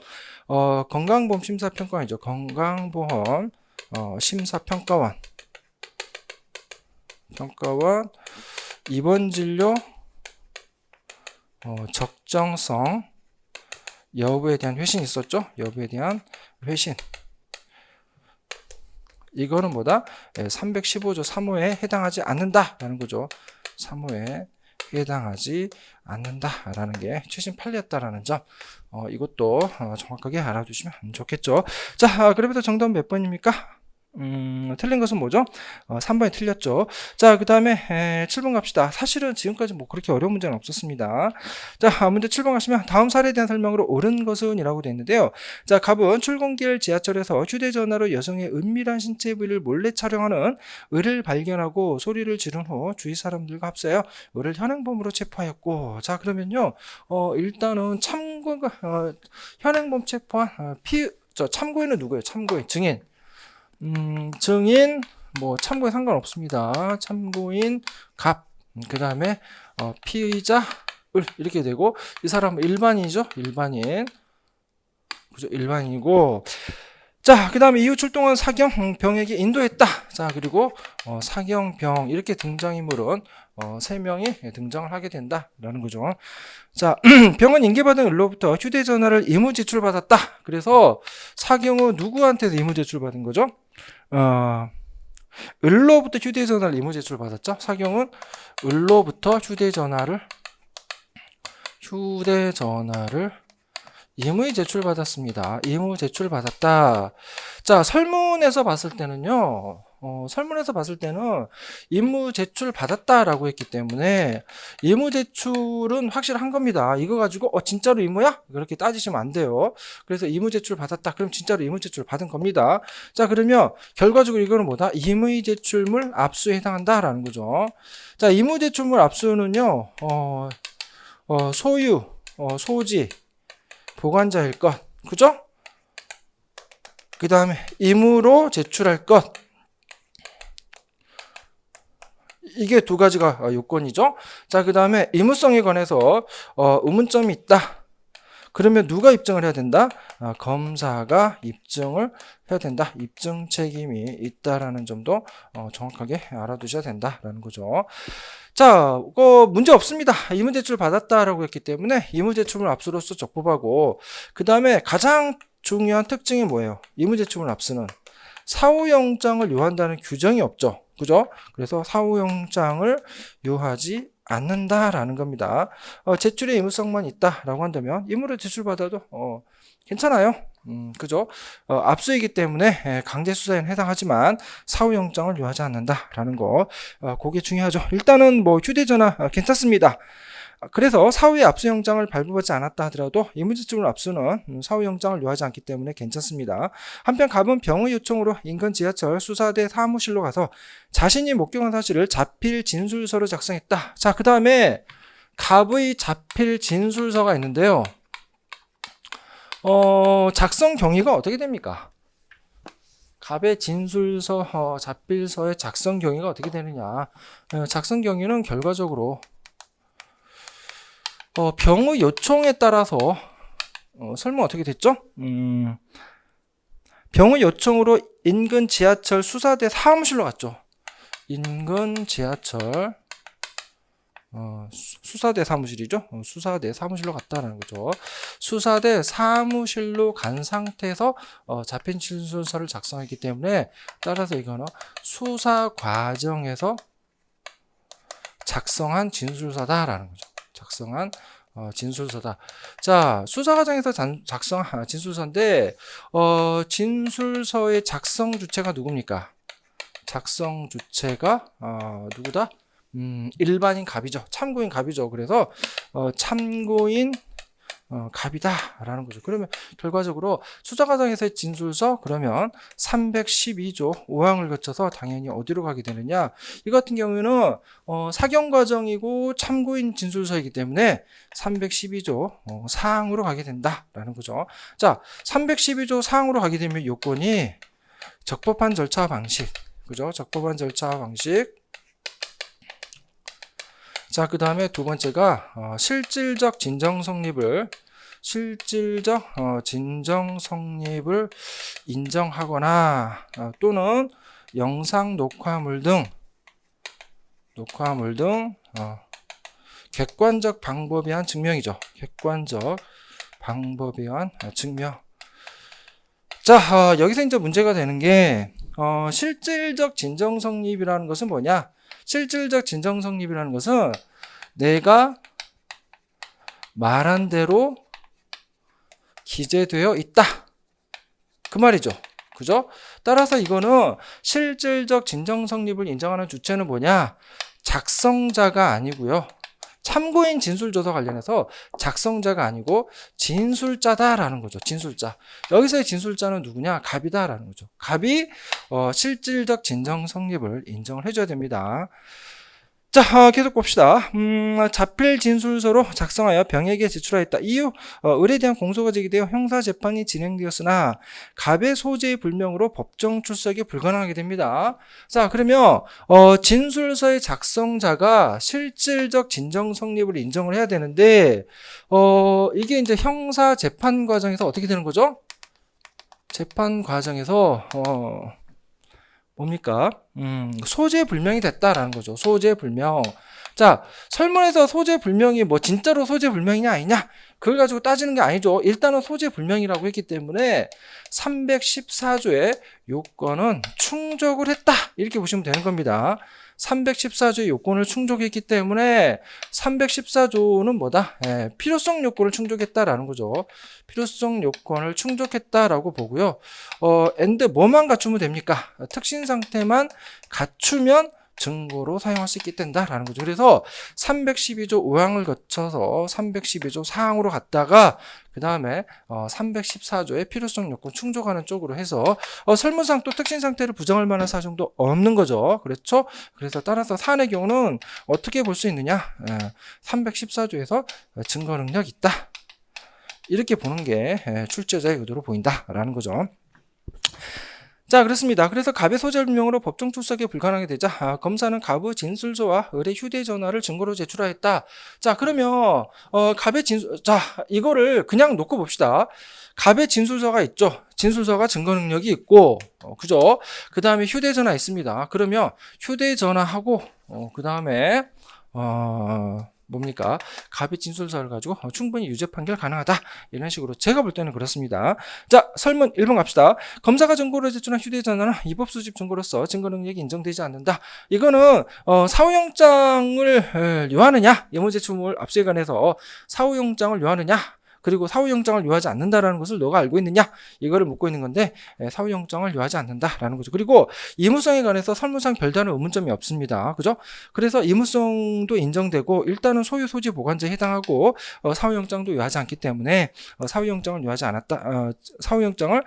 건강보험 심사평가원이죠. 건강보험 심사평가원 입원 진료 적정성 여부에 대한 회신이 있었죠. 여부에 대한 회신. 이거는 뭐다? 315조 3호에 해당하지 않는다라는 거죠. 3호에 해당하지 않는다라는 게 최신 판례였다라는 점. 이것도 정확하게 알아두시면 좋겠죠. 자, 그래서 정답은 몇 번입니까? 틀린 것은 뭐죠? 3번이 틀렸죠. 자, 그 다음에 7번 갑시다. 사실은 지금까지 뭐 그렇게 어려운 문제는 없었습니다. 자, 문제 7번 가시면 다음 사례에 대한 설명으로 옳은 것은 이라고 되어 있는데요. 자, 갑은 출근길 지하철에서 휴대전화로 여성의 은밀한 신체 부위를 몰래 촬영하는 을을 발견하고 소리를 지른 후 주위 사람들과 합세하여 을을 현행범으로 체포하였고, 자, 그러면요, 일단은 현행범 체포한 참고인은 누구예요? 참고인, 증인. 증인 뭐 참고인 상관없습니다. 참고인 갑, 그 다음에 피의자 을 이렇게 되고, 이 사람은 일반인이죠. 일반인, 그죠? 일반인이고, 자, 그 다음에 이후 출동한 사경병에게 인도했다. 자, 그리고 사경병 이렇게 등장인물은 3명이 등장을 하게 된다라는 거죠. 자, 병은 인계받은 을로부터 휴대전화를 임무 제출받았다. 그래서 사경은 누구한테서 임무 제출받은 거죠? 을로부터 휴대전화를 임무 제출받았죠. 사경은 을로부터 휴대전화를 임의 제출받았습니다. 임의 제출받았다. 자, 설문에서 봤을 때는요, 임무 제출받았다라고 했기 때문에 임무 제출은 확실한 겁니다. 이거 가지고 진짜로 임무야? 그렇게 따지시면 안 돼요. 그래서 임무 제출받았다. 그럼 진짜로 임무 제출 받은 겁니다. 자, 그러면 결과적으로 이거는 뭐다? 임의 제출물 압수에 해당한다라는 거죠. 자, 임의 제출물 압수는요, 소유, 소지, 보관자일 것, 그죠? 그 다음에 임의로 제출할 것, 이게 두 가지가 요건이죠. 자, 그 다음에 의무성에 관해서 의문점이 있다. 그러면 누가 입증을 해야 된다? 검사가 입증을 해야 된다. 입증 책임이 있다라는 점도 정확하게 알아두셔야 된다라는 거죠. 자, 문제 없습니다. 임의 제출 받았다라고 했기 때문에 임의 제출물 압수로서 적법하고, 그 다음에 가장 중요한 특징이 뭐예요? 임의 제출물 압수는 사후영장을 요한다는 규정이 없죠. 그죠? 그래서 사후영장을 요하지 않는다라는 겁니다. 제출의 의무성만 있다라고 한다면 임의로 제출받아도 괜찮아요. 그죠? 압수이기 때문에 강제 수사에는 해당하지만 사후영장을 요하지 않는다라는 거, 그게 중요하죠. 일단은 뭐 휴대전화 괜찮습니다. 그래서 사후에 압수영장을 발부받지 않았다 하더라도 임의제출 압수는 사후영장을 요하지 않기 때문에 괜찮습니다. 한편 갑은 병의 요청으로 인근 지하철 수사대 사무실로 가서 자신이 목격한 사실을 자필 진술서로 작성했다. 자, 그 다음에 갑의 자필 진술서가 있는데요. 작성 경위가 어떻게 됩니까? 갑의 진술서, 자필서의 작성 경위가 어떻게 되느냐? 작성 경위는 결과적으로 병의 요청에 따라서 설명 어떻게 됐죠? 병의 요청으로 인근 지하철 수사대 사무실로 갔죠. 인근 지하철 수사대 사무실이죠. 수사대 사무실로 갔다는 거죠. 수사대 사무실로 간 상태에서 잡힌 진술서를 작성했기 때문에, 따라서 이거는 수사 과정에서 작성한 진술서다라는 거죠. 작성한 진술서다. 자, 수사 과정에서 작성한 진술서인데, 진술서의 작성 주체가 누굽니까? 작성 주체가 누구다? 일반인 갑이죠. 참고인 갑이죠. 그래서 참고인 갑이다라는 거죠. 그러면 결과적으로 수사 과정에서의 진술서 그러면 312조 5항을 거쳐서 당연히 어디로 가게 되느냐? 이 같은 경우에는 사경 과정이고 참고인 진술서이기 때문에 312조 사항으로 가게 된다라는 거죠. 자, 312조 사항으로 가게 되면 요건이 적법한 절차와 방식, 그죠? 적법한 절차와 방식. 자, 그 다음에 두 번째가 실질적 진정 성립을 진정 성립을 인정하거나 또는 영상 녹화물 등 객관적 방법에 의한 증명이죠. 객관적 방법에 의한 증명. 자, 여기서 이제 문제가 되는 게 실질적 진정 성립이라는 것은 뭐냐? 실질적 진정 성립이라는 것은 내가 말한 대로 기재되어 있다. 그 말이죠. 그죠? 따라서 이거는 실질적 진정 성립을 인정하는 주체는 뭐냐? 작성자가 아니고요. 참고인 진술조서 관련해서 작성자가 아니고 진술자다라는 거죠. 진술자. 여기서의 진술자는 누구냐? 갑이다라는 거죠. 갑이 실질적 진정 성립을 인정을 해줘야 됩니다. 자, 계속 봅시다. 자필 진술서로 작성하여 병에게 제출하였다. 이후 을에 대한 공소가 제기되어 형사재판이 진행되었으나 갑의 소재의 불명으로 법정 출석이 불가능하게 됩니다. 자, 그러면 진술서의 작성자가 실질적 진정 성립을 인정을 해야 되는데 이게 이제 형사재판 과정에서 어떻게 되는 거죠? 재판 과정에서 뭡니까? 소재 불명이 됐다라는 거죠. 소재 불명. 자, 설문에서 소재 불명이 뭐 진짜로 소재 불명이냐 아니냐? 그걸 가지고 따지는 게 아니죠. 일단은 소재 불명이라고 했기 때문에 314조의 요건은 충족을 했다. 이렇게 보시면 되는 겁니다. 314조의 요건을 충족했기 때문에 314조는 뭐다? 필요성 요건을 충족했다라는 거죠. 필요성 요건을 충족했다라고 보고요. and 뭐만 갖추면 됩니까? 특신 상태만 갖추면 증거로 사용할 수 있게 된다라는 거죠. 그래서 312조 5항을 거쳐서 312조 4항으로 갔다가 그 다음에 314조의 필요성 요건 충족하는 쪽으로 해서 설문상 또 특신 상태를 부정할 만한 사정도 없는 거죠. 그렇죠? 그래서 따라서 사안의 경우는 어떻게 볼 수 있느냐? 314조에서 증거 능력이 있다. 이렇게 보는 게 출제자의 의도로 보인다라는 거죠. 자, 그렇습니다. 그래서 갑의 소재 불명으로 법정 출석이 불가능하게 되자 검사는 갑의 진술서와 을의 휴대전화를 증거로 제출하였다. 자, 그러면 갑의 자, 이거를 그냥 놓고 봅시다. 갑의 진술서가 있죠. 진술서가 증거 능력이 있고 그죠? 그 다음에 휴대전화 있습니다. 그러면 휴대전화하고 그 다음에 뭡니까? 갑의 진술서를 가지고 충분히 유죄 판결 가능하다. 이런 식으로 제가 볼 때는 그렇습니다. 자, 설문 1번 갑시다. 검사가 증거로 제출한 휴대전화는 위법 수집 증거로서 증거 능력이 인정되지 않는다. 이거는 사후영장을 요하느냐? 예무제출물 압수에 관해서 사후영장을 요하느냐? 그리고 사후영장을 요하지 않는다라는 것을 너가 알고 있느냐? 이거를 묻고 있는 건데 사후영장을 요하지 않는다라는 거죠. 그리고 이무성에 관해서 설문상 별다른 의문점이 없습니다. 그죠? 그래서 이무성도 인정되고 일단은 소유 소지 보관자에 해당하고 사후영장도 요하지 않기 때문에 사후영장을 요하지 않았다. 사후영장을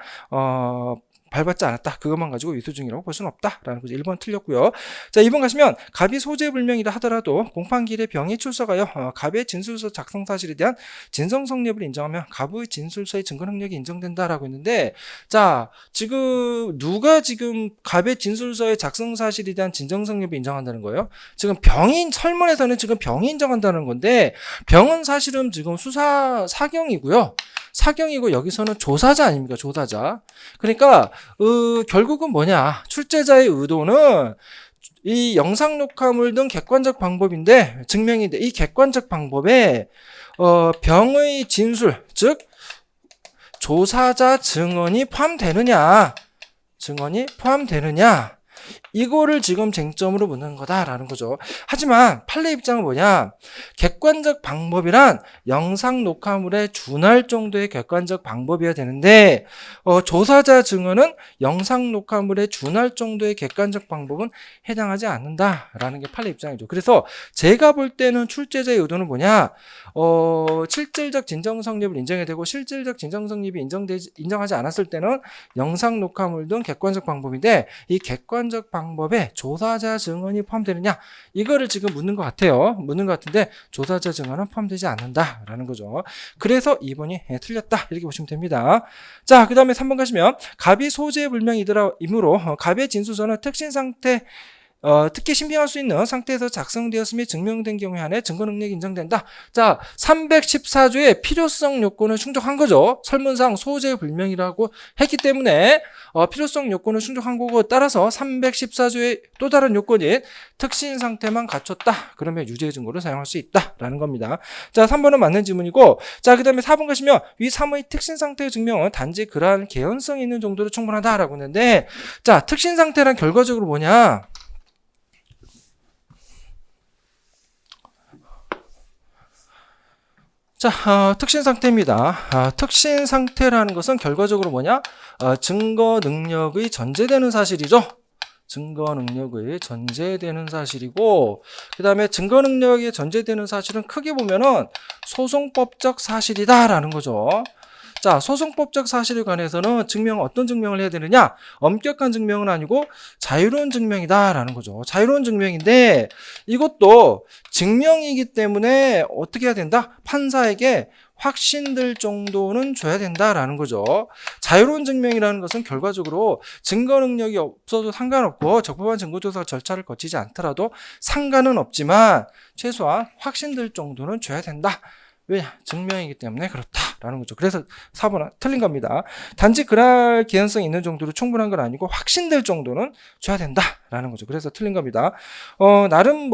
밟았지 않았다. 그것만 가지고 유효 중이라고 볼 수는 없다라는 거죠. 1번 틀렸고요. 자, 2번 가시면 갑이 소재 불명이라 하더라도 공판기일에 병이 출석하여 갑의 진술서 작성 사실에 대한 진정 성립을 인정하면 갑의 진술서의 증거 능력이 인정된다라고 했는데 자, 지금 누가 지금 갑의 진술서의 작성 사실에 대한 진정 성립을 인정한다는 거예요? 지금 병인 설문에서는 지금 병이 인정한다는 건데 병은 사실은 지금 수사 사경이고요. 사경이고 여기서는 조사자 아닙니까? 조사자. 그러니까 결국은 뭐냐? 출제자의 의도는 이 영상 녹화물 등 객관적 방법인데 증명인데 이 객관적 방법에 병의 진술, 즉 조사자 증언이 포함되느냐? 증언이 포함되느냐? 이거를 지금 쟁점으로 묻는 거다라는 거죠. 하지만 판례 입장은 뭐냐? 객관적 방법이란 영상 녹화물에 준할 정도의 객관적 방법이어야 되는데 조사자 증언은 영상 녹화물에 준할 정도의 객관적 방법은 해당하지 않는다라는 게 판례 입장이죠. 그래서 제가 볼 때는 출제자의 의도는 뭐냐? 실질적 진정 성립을 인정해야 되고 실질적 진정 성립이 인정하지 않았을 때는 영상 녹화물 등 객관적 방법인데 이 객관적 방법에 조사자 증언이 포함되느냐 이거를 지금 묻는 것 같아요. 묻는 것 같은데 조사자 증언은 포함되지 않는다라는 거죠. 그래서 2번이 틀렸다 이렇게 보시면 됩니다. 자, 그 다음에 3번 가시면 갑이 소재 불명이므로 갑의 진술서는 특신 상태 특히 신빙할 수 있는 상태에서 작성되었음이 증명된 경우에 한해 증거 능력이 인정된다. 자, 314조의 필요성 요건을 충족한 거죠. 설문상 소재 불명이라고 했기 때문에 필요성 요건을 충족한 거고 따라서 314조의 또 다른 요건인 특신 상태만 갖췄다. 그러면 유죄 증거를 사용할 수 있다라는 겁니다. 자, 3번은 맞는 지문이고 자, 그 다음에 4번 가시면 위 3의 특신 상태의 증명은 단지 그러한 개연성이 있는 정도로 충분하다라고 했는데 자, 특신 상태란 결과적으로 뭐냐? 자, 특신 상태입니다. 특신 상태라는 것은 결과적으로 뭐냐? 증거 능력의 전제되는 사실이죠. 증거 능력의 전제되는 사실이고, 그 다음에 증거 능력이 전제되는 사실은 크게 보면은 소송법적 사실이다라는 거죠. 자, 소송법적 사실에 관해서는 어떤 증명을 해야 되느냐? 엄격한 증명은 아니고 자유로운 증명이다라는 거죠. 자유로운 증명인데 이것도 증명이기 때문에 어떻게 해야 된다? 판사에게 확신될 정도는 줘야 된다라는 거죠. 자유로운 증명이라는 것은 결과적으로 증거 능력이 없어도 상관없고 적법한 증거조사 절차를 거치지 않더라도 상관은 없지만 최소한 확신될 정도는 줘야 된다. 왜냐? 증명이기 때문에 그렇다라는 거죠. 그래서 4번은 틀린 겁니다. 단지 그럴 개연성이 있는 정도로 충분한 건 아니고 확신될 정도는 줘야 된다라는 거죠. 그래서 틀린 겁니다. 나름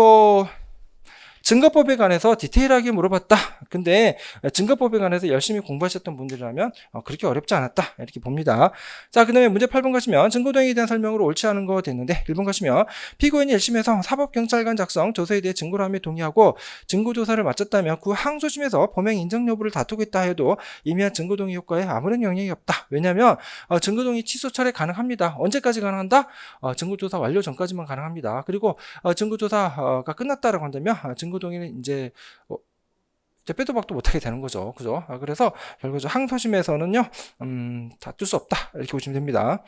증거법에 관해서 디테일하게 물어봤다. 근데 증거법에 관해서 열심히 공부하셨던 분들이라면 그렇게 어렵지 않았다. 이렇게 봅니다. 자, 그 다음에 문제 8번 가시면 증거동의에 대한 설명으로 옳지 않은 거 됐는데 1번 가시면 피고인이 1심에서 사법경찰관 작성 조서에 대해 증거로 함에 동의하고 증거조사를 마쳤다면 그 항소심에서 범행 인정 여부를 다투고 있다 해도 이미한 증거동의 효과에 아무런 영향이 없다. 왜냐하면 증거동의 취소 철회 가능합니다. 언제까지 가능한다? 증거조사 완료 전까지만 가능합니다. 그리고 증거조사가 끝났다라고 한다면 증거동의는 이제 빼도 박도 못하게 되는 거죠. 그죠? 그래서 결과적으로 항소심에서는요, 다툴 수 없다. 이렇게 보시면 됩니다.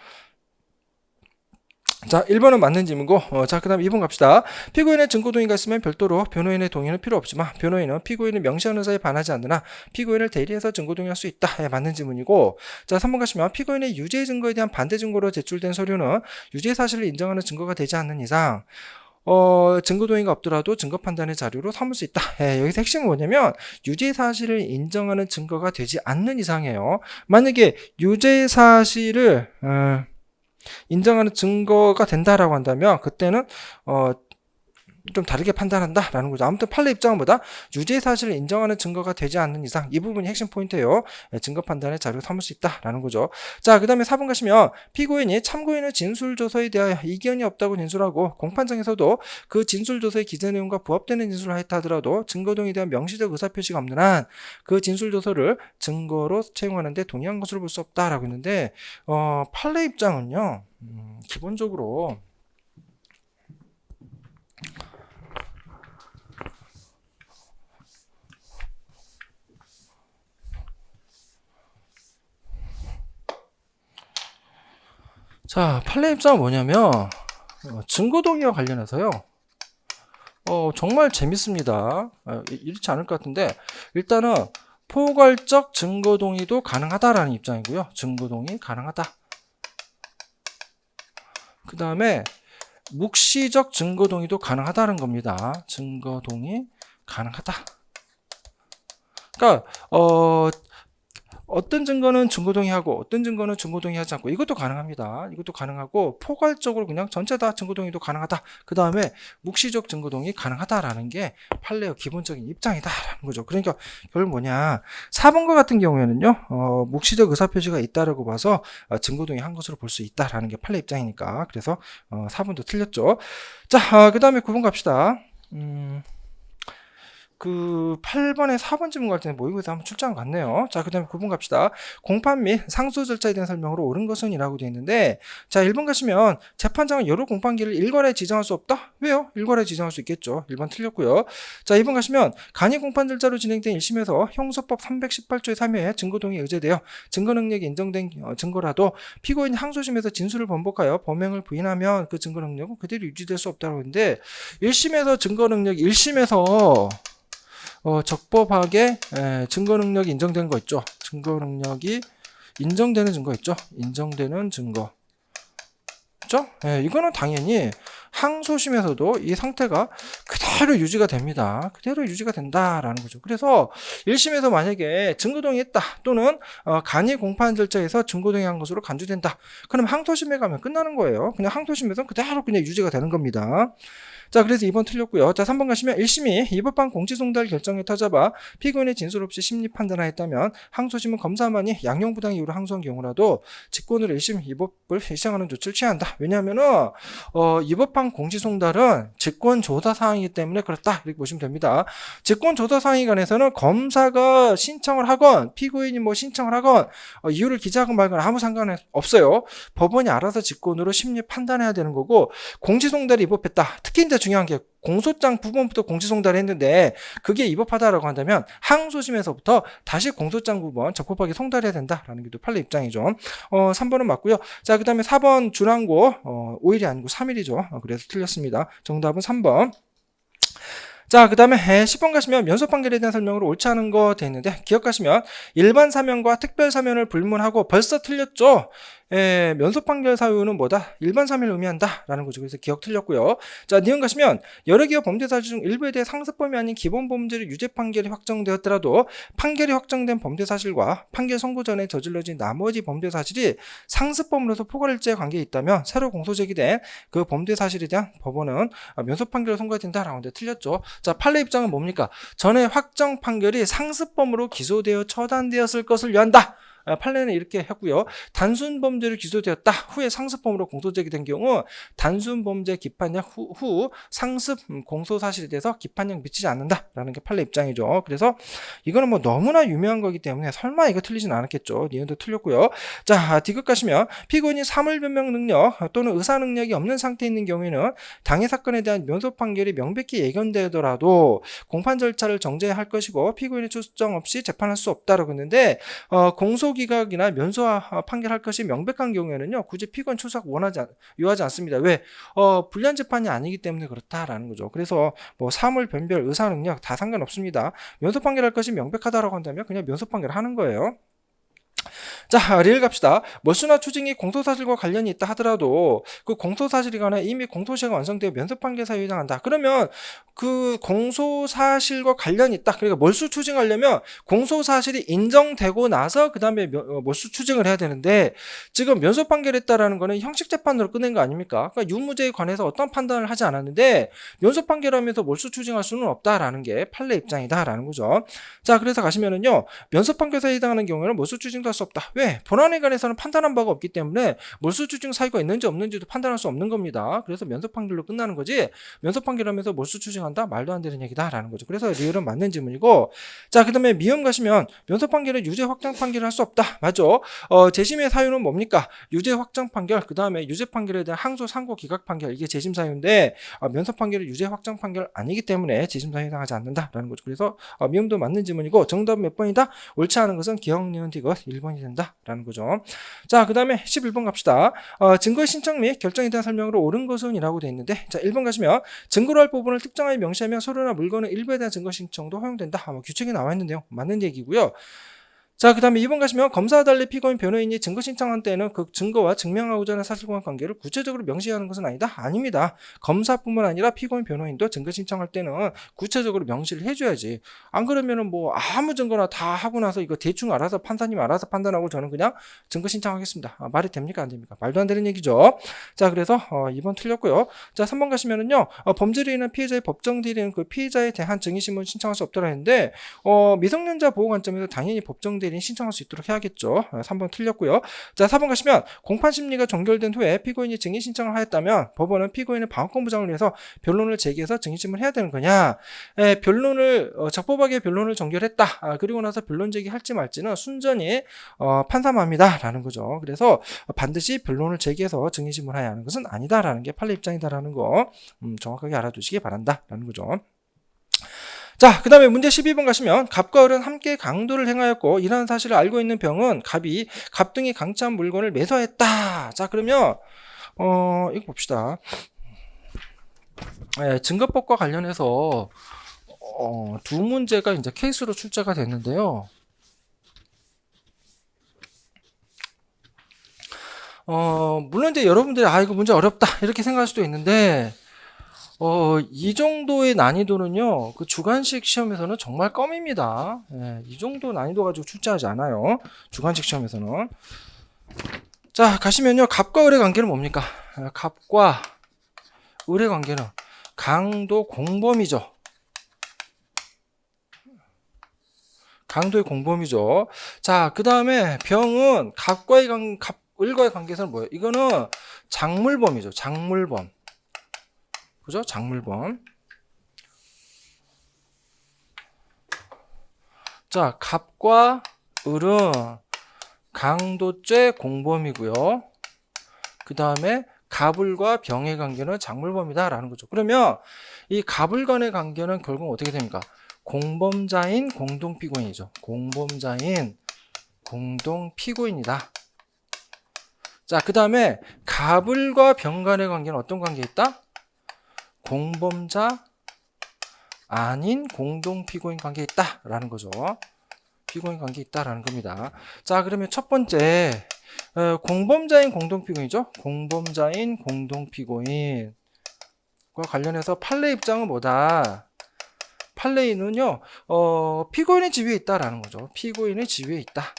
자, 1번은 맞는 질문이고, 자, 그 다음 2번 갑시다. 피고인의 증거동의가 있으면 별도로 변호인의 동의는 필요 없지만, 변호인은 피고인을 명시하는 사에 반하지 않으나, 피고인을 대리해서 증거동의할 수 있다. 예, 맞는 질문이고, 자, 3번 가시면, 피고인의 유죄 증거에 대한 반대 증거로 제출된 서류는 유죄 사실을 인정하는 증거가 되지 않는 이상, 증거동의가 없더라도 증거 판단의 자료로 삼을 수 있다. 예, 여기서 핵심은 뭐냐면 유죄 사실을 인정하는 증거가 되지 않는 이상이에요. 만약에 유죄 사실을 인정하는 증거가 된다라고 한다면 그때는 좀 다르게 판단한다라는 거죠. 아무튼 판례 입장은 뭐다? 유죄 사실을 인정하는 증거가 되지 않는 이상 이 부분이 핵심 포인트예요. 증거 판단의 자료로 삼을 수 있다라는 거죠. 자, 그 다음에 4번 가시면 피고인이 참고인의 진술조서에 대하여 이견이 없다고 진술하고 공판장에서도 그 진술조서의 기재 내용과 부합되는 진술을 하였다 하더라도 증거동의에 대한 명시적 의사표시가 없는 한 그 진술조서를 증거로 채용하는 데 동의한 것으로 볼 수 없다라고 했는데 판례 입장은요. 기본적으로 자, 판례 입장은 뭐냐면 증거동의와 관련해서요. 정말 재밌습니다. 이렇지 않을 것 같은데 일단은 포괄적 증거동의도 가능하다라는 입장이고요. 증거동의 가능하다. 그 다음에 묵시적 증거동의도 가능하다는 겁니다. 증거동의 가능하다. 그러니까 어떤 증거는 증거동의하고 어떤 증거는 증거동의하지 않고 이것도 가능합니다. 이것도 가능하고 포괄적으로 그냥 전체 다 증거동의도 가능하다. 그 다음에 묵시적 증거동의 가능하다라는 게 판례의 기본적인 입장이다라는 거죠. 그러니까 결국 뭐냐 4번과 같은 경우에는요 묵시적 의사표시가 있다라고 봐서 증거동의 한 것으로 볼 수 있다라는 게 판례 입장이니까 그래서 4번도 틀렸죠. 자, 그 다음에 9번 갑시다. 그 8번에 4번 질문 갈 때는 모의고사 한번 출장 갔네요. 자, 그 다음에 9번 갑시다. 공판 및 상诉절차에 대한 설명으로 옳은 것은 이라고 되어 있는데, 자, 1번 가시면 재판장은 여러 공판기를 일괄에 지정할 수 없다? 왜요? 일괄에 지정할 수 있겠죠. 1번 틀렸고요. 자, 2번 가시면 간이 공판 절차로 진행된 1심에서 형소법 318조의 3회에 증거동의 의제되어 증거 능력이 인정된 증거라도 피고인이 항소심에서 진술을 번복하여 범행을 부인하면 그 증거 능력은 그대로 유지될 수 없다고 하는데 1심에서 증거 능력이 1심에서 적법하게 증거 능력이 인정되는 거 있죠. 증거 능력이 인정되는 증거 있죠. 인정되는 증거. 그죠? 이거는 당연히 항소심에서도 이 상태가 그대로 유지가 됩니다. 그대로 유지가 된다라는 거죠. 그래서 1심에서 만약에 증거동의했다 또는 간이 공판 절차에서 증거동의한 것으로 간주된다. 그럼 항소심에 가면 끝나는 거예요. 그냥 항소심에서 그대로 그냥 유지가 되는 겁니다. 자, 그래서 2번 틀렸고요. 자, 3번 가시면 1심이 위법한 공시송달 결정에 타잡아 피고인의 진술 없이 심리 판단하였다면 항소심은 검사만이 양형부당 이유로 항소한 경우라도 직권으로 1심 위법을 시행하는 조치를 취한다. 왜냐하면은 위법한 공시송달은 직권조사사항이기 때문에 그렇다 이렇게 보시면 됩니다. 직권조사사항에 관해서는 검사가 신청을 하건 피고인이 뭐 신청을 하건 이유를 기재하건 말건 아무 상관은 없어요. 법원이 알아서 직권으로 심리 판단해야 되는 거고 공시송달이 위법했다. 특히 이제 중요한 게 공소장 부분부터 공시송달을 했는데 그게 위법하다라고 한다면 항소심에서부터 다시 공소장 부분 적법하게 송달해야 된다라는 게 또 판례 입장이죠. 3번은 맞고요. 자, 그 다음에 4번 줄항고 5일이 아니고 3일이죠. 그래서 틀렸습니다. 정답은 3번. 자, 그 다음에 10번 가시면 면소 판결에 대한 설명으로 옳지 않은 거 돼 있는데 기억하시면 일반 사면과 특별 사면을 불문하고 벌써 틀렸죠. 면소 판결 사유는 뭐다? 일반 사면을 의미한다 라는 거죠. 그래서 기억 틀렸고요. 자, 니은 가시면 여러 개의 범죄 사실 중 일부에 대해 상습범이 아닌 기본 범죄를 유죄 판결이 확정되었더라도 판결이 확정된 범죄 사실과 판결 선고 전에 저질러진 나머지 범죄 사실이 상습범으로서 포괄일죄 관계에 있다면 새로 공소 제기된 그 범죄 사실에 대한 법원은 면소 판결을 선고해야 된다라고 하는데 틀렸죠. 자, 판례 입장은 뭡니까? 전에 확정 판결이 상습범으로 기소되어 처단되었을 것을 요한다. 판례는 이렇게 했고요. 단순 범죄로 기소되었다. 후에 상습범으로 공소 제기된 경우 단순 범죄 기판령 후 상습 공소 사실에 대해서 기판령 미치지 않는다라는 게 판례 입장이죠. 그래서 이거는 뭐 너무나 유명한 거기 때문에 설마 이거 틀리진 않았겠죠. 니은도 틀렸고요. 자, D급 가시면 피고인이 사물 변명 능력 또는 의사 능력이 없는 상태에 있는 경우에는 당해 사건에 대한 면소 판결이 명백히 예견되더라도 공판 절차를 정제할 것이고 피고인의 출정 없이 재판할 수 없다라고 했는데 공소 기각이나 면소 판결할 것이 명백한 경우에는요 굳이 피고인 출석 요하지 않습니다. 왜? 불리한 재판이 아니기 때문에 그렇다라는 거죠. 그래서 뭐 사물 변별 의사 능력 다 상관없습니다. 면소 판결할 것이 명백하다라고 한다면 그냥 면소 판결하는 거예요. 자, 리을 갑시다. 몰수나 추징이 공소사실과 관련이 있다 하더라도 그 공소사실이 관해 이미 공소시효가 완성되어 면소판결 사유에 해당한다. 그러면 그 공소사실과 관련이 있다. 그러니까 몰수 추징하려면 공소사실이 인정되고 나서 그 다음에 몰수 추징을 해야 되는데 지금 면소판결했다라는 거는 형식재판으로 끝낸 거 아닙니까? 그러니까 유무죄에 관해서 어떤 판단을 하지 않았는데 면소판결하면서 몰수 추징할 수는 없다라는 게 판례 입장이다라는 거죠. 자, 그래서 가시면은요 면소판결 사유에 해당하는 경우에는 몰수 추징도 할 수 없다. 왜? 본안에 관해서는 판단한 바가 없기 때문에 몰수 추징 사유가 있는지 없는지도 판단할 수 없는 겁니다. 그래서 면소 판결로 끝나는 거지 면소 판결하면서 몰수 추징한다? 말도 안 되는 얘기다라는 거죠. 그래서 리을은 맞는 질문이고 자, 그 다음에 미음 가시면 면소 판결은 유죄 확정 판결을 할 수 없다. 맞죠? 재심의 사유는 뭡니까? 유죄 확정 판결 그 다음에 유죄 판결에 대한 항소 상고 기각 판결 이게 재심 사유인데 면소 판결은 유죄 확정 판결 아니기 때문에 재심 사유에 해당하지 않는다라는 거죠. 그래서 미음도 맞는 질문이고 정답은 몇 번이다? 옳지 않은 것은 기억, 니은, 디귿 1번이 된다라는 거죠. 자, 그 다음에 11번 갑시다. 증거의 신청 및 결정에 대한 설명으로 옳은 것은 이라고 되어 있는데 자, 1번 가시면 증거로 할 부분을 특정하게 명시하며 서류나 물건의 일부에 대한 증거 신청도 허용된다. 규칙이 나와 있는데요. 맞는 얘기고요. 자, 그 다음에 2번 가시면 검사와 달리 피고인 변호인이 증거 신청한 때에는 그 증거와 증명하고자 하는 사실관계 관계를 구체적으로 명시하는 것은 아니다? 아닙니다. 검사뿐만 아니라 피고인 변호인도 증거 신청할 때는 구체적으로 명시를 해줘야지. 안 그러면은 뭐 아무 증거나 다 하고 나서 이거 대충 알아서 판사님 알아서 판단하고 저는 그냥 증거 신청하겠습니다. 말이 됩니까? 안 됩니까? 말도 안 되는 얘기죠. 자, 그래서 2번 틀렸고요. 자, 3번 가시면은요. 범죄로 인한 피해자의 법정 대리는 그 피해자에 대한 증인신문 신청할 수 없다고 했는데 미성년자 보호 관점에서 당연히 법정 대리인 신청할 수 있도록 해야겠죠. 3번 틀렸고요. 자, 4번 가시면 공판 심리가 종결된 후에 피고인이 증인 신청을 하였다면 법원은 피고인의 방어권 보장을 위해서 변론을 제기해서 증인신문을 해야 되는 거냐? 변론을 적법하게 변론을 종결했다. 그리고 나서 변론 제기할지 말지는 순전히 판사마음이다라는 거죠. 그래서 반드시 변론을 제기해서 증인신문을 해야 하는 것은 아니다라는 게 판례 입장이다라는 거 정확하게 알아두시기 바란다라는 거죠. 자, 그 다음에 문제 12번 가시면 갑과 을은 함께 강도를 행하였고 이러한 사실을 알고 있는 병은 갑 등이 강취한 물건을 매수했다. 자, 그러면 이거 봅시다. 증거법과 관련해서 두 문제가 이제 케이스로 출제가 됐는데요. 물론 이제 여러분들이 이거 문제 어렵다 이렇게 생각할 수도 있는데 이 정도의 난이도는요, 그 주관식 시험에서는 정말 껌입니다. 이 정도 난이도 가지고 출제하지 않아요. 주관식 시험에서는. 자, 가시면요, 갑과 을의 관계는 뭡니까? 갑과 을의 관계는 강도 공범이죠. 강도의 공범이죠. 자, 그 다음에 병은 을과의 관계에서는 뭐예요? 이거는 작물범이죠. 작물범. 그죠? 작물범. 자, 갑과 을은 강도죄 공범이고요. 그 다음에 갑을과 병의 관계는 작물범이다라는 거죠. 그러면 이 갑을 간의 관계는 결국 어떻게 됩니까? 공범자인 공동피고인이죠. 공범자인 공동피고인이다. 자, 그 다음에 갑을과 병 간의 관계는 어떤 관계에 있다? 공범자 아닌 공동피고인 관계에 있다라는 거죠. 피고인 관계에 있다라는 겁니다. 자, 그러면 첫 번째 공범자인 공동피고인이죠. 공범자인 공동피고인과 관련해서 판례 입장은 뭐다? 판례인은요, 피고인의 지위에 있다라는 거죠. 피고인의 지위에 있다.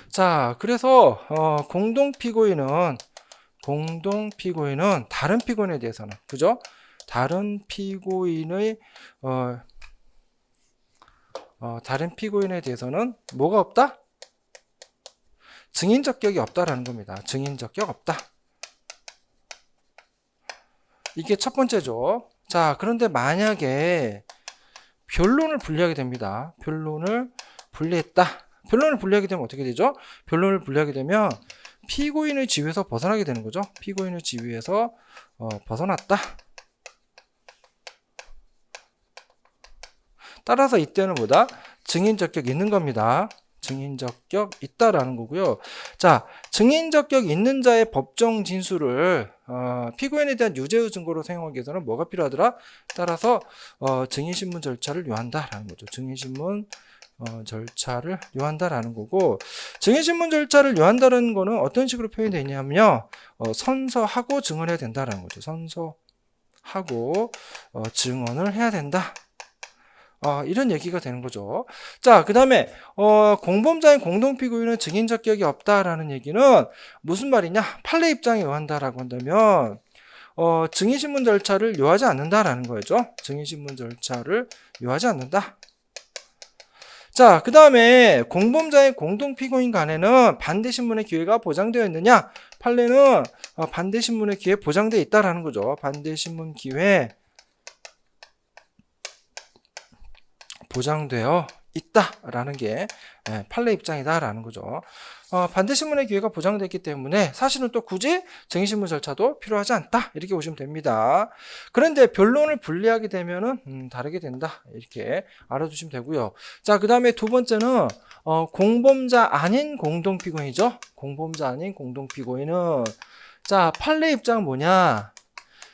자, 그래서 공동피고인은 다른 피고인에 대해서는, 그죠? 다른 피고인에 대해서는 뭐가 없다? 증인 적격이 없다라는 겁니다. 증인 적격 없다. 이게 첫 번째죠. 자, 그런데 만약에 변론을 분리하게 됩니다. 변론을 분리했다. 변론을 분리하게 되면 어떻게 되죠? 변론을 분리하게 되면 피고인의 지위에서 벗어나게 되는 거죠. 피고인의 지위에서 벗어났다. 따라서 이때는 뭐다? 증인 적격 있는 겁니다. 증인 적격 있다라는 거고요. 자, 증인 적격 있는 자의 법정 진술을 피고인에 대한 유죄의 증거로 사용하기 위해서는 뭐가 필요하더라? 따라서 증인신문 절차를 요한다라는 거죠. 증인신문 절차를 요한다라는 거고, 증인신문 절차를 요한다는 거는 어떤 식으로 표현이 되냐면요, 선서하고 증언해야 된다라는 거죠. 선서하고 증언을 해야 된다. 이런 얘기가 되는 거죠. 자, 그 다음에 공범자인 공동피고인은 증인 적격이 없다라는 얘기는 무슨 말이냐? 판례 입장에 요한다라고 한다면 증인신문 절차를 요하지 않는다라는 거죠. 증인신문 절차를 요하지 않는다. 자, 그 다음에 공범자인 공동피고인 간에는 반대신문의 기회가 보장되어 있느냐? 판례는 반대신문의 기회 보장되어 있다라는 거죠. 반대신문 기회 보장되어 있다라는 게 판례 입장이다라는 거죠. 반대신문의 기회가 보장됐기 때문에 사실은 또 굳이 증인신문 절차도 필요하지 않다 이렇게 보시면 됩니다. 그런데 변론을 분리하게 되면은 다르게 된다 이렇게 알아두시면 되고요. 자, 그 다음에 두 번째는 공범자 아닌 공동피고인이죠. 공범자 아닌 공동피고인은 자, 판례 입장은 뭐냐?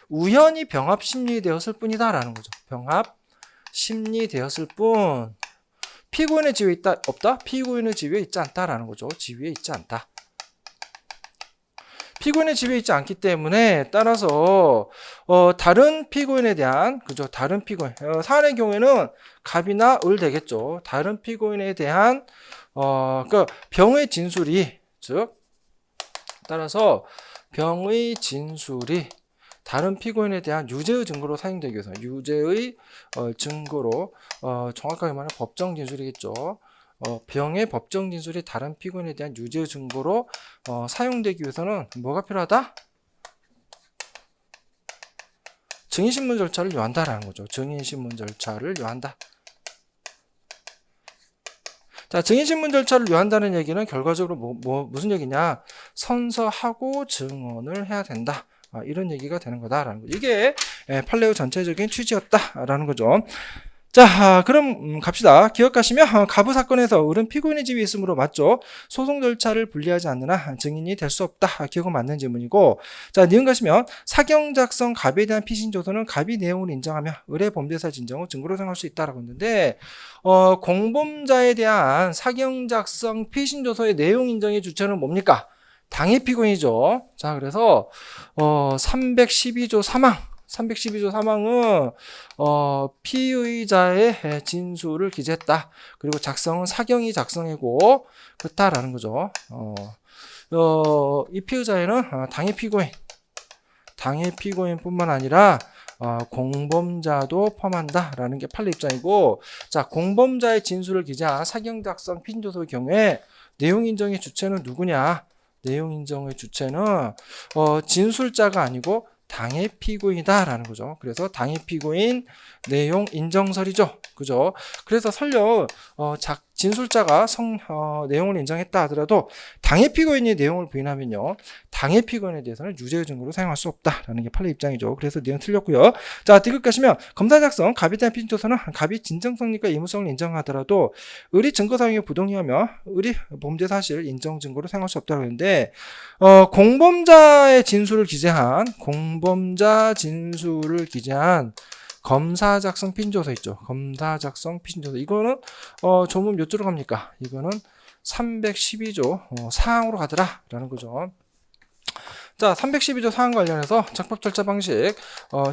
우연히 병합 심리되었을 뿐이다라는 거죠. 병합 심리되었을 뿐 피고인의 지위에 있다 없다? 피고인의 지위에 있지 않다라는 거죠. 지위에 있지 않다. 피고인의 지위에 있지 않기 때문에 따라서 다른 피고인에 대한 그죠? 다른 피고인 사안의 경우에는 갑이나 을 되겠죠. 다른 피고인에 대한 그 병의 진술이 즉 따라서 병의 진술이 다른 피고인에 대한 유죄의 증거로 사용되기 위해서 유죄의 증거로 정확하게 말하면 법정 진술이겠죠. 병의 법정 진술이 다른 피고인에 대한 유죄의 증거로 사용되기 위해서는 뭐가 필요하다? 증인신문 절차를 요한다라는 거죠. 증인신문 절차를 요한다. 자, 증인신문 절차를 요한다는 얘기는 결과적으로 무슨 얘기냐? 선서하고 증언을 해야 된다. 이런 얘기가 되는 거다라는 거죠. 이게 판례의 전체적인 취지였다라는 거죠. 자, 그럼 갑시다. 기억하시면 가부 사건에서 을은 피고인의 지위에 있으므로 맞죠. 소송 절차를 분리하지 않는 한 증인이 될 수 없다. 기억은 맞는 질문이고, 자, 니은 가시면 사경 작성 갑에 대한 피신 조서는 갑이 내용을 인정하며 을의 범죄사 진정을 증거로 생각할 수 있다라고 했는데, 공범자에 대한 사경 작성 피신 조서의 내용 인정의 주체는 뭡니까? 당해 피고인이죠. 자, 그래서 312조 312조 3항은 피의자의 진술을 기재했다. 그리고 작성은 사경이 작성이고 그렇다라는 거죠. 이 피의자에는 당해 피고인뿐만 아니라 공범자도 포함한다라는 게 판례 입장이고, 자, 공범자의 진술을 기재한 사경 작성 피신조서의 경우에 내용 인정의 주체는 누구냐? 내용 인정의 주체는 진술자가 아니고 당해 피고인이다라는 거죠. 그래서 당해 피고인 내용 인정설이죠. 그죠? 그래서 설령 진술자가 내용을 인정했다 하더라도 당해 피고인이 내용을 부인하면요, 당해 피고인에 대해서는 유죄의 증거로 사용할 수 없다라는 게 판례 입장이죠. 그래서 내용 틀렸고요. 자, 디귿 가시면 검사 작성 갑에 대한 피신조서는 갑이 진정성립과 의무성을 인정하더라도 을이 증거 사용에 부동의하며 을이 범죄 사실 인정 증거로 사용할 수 없다고 했는데, 공범자의 진술을 기재한 검사 작성 피신조서 있죠. 검사 작성 피신조서. 이거는 조문 몇 조로 갑니까? 이거는 312조 4항으로 가더라라는 거죠. 자, 312조 사항 관련해서 적법 절차 방식,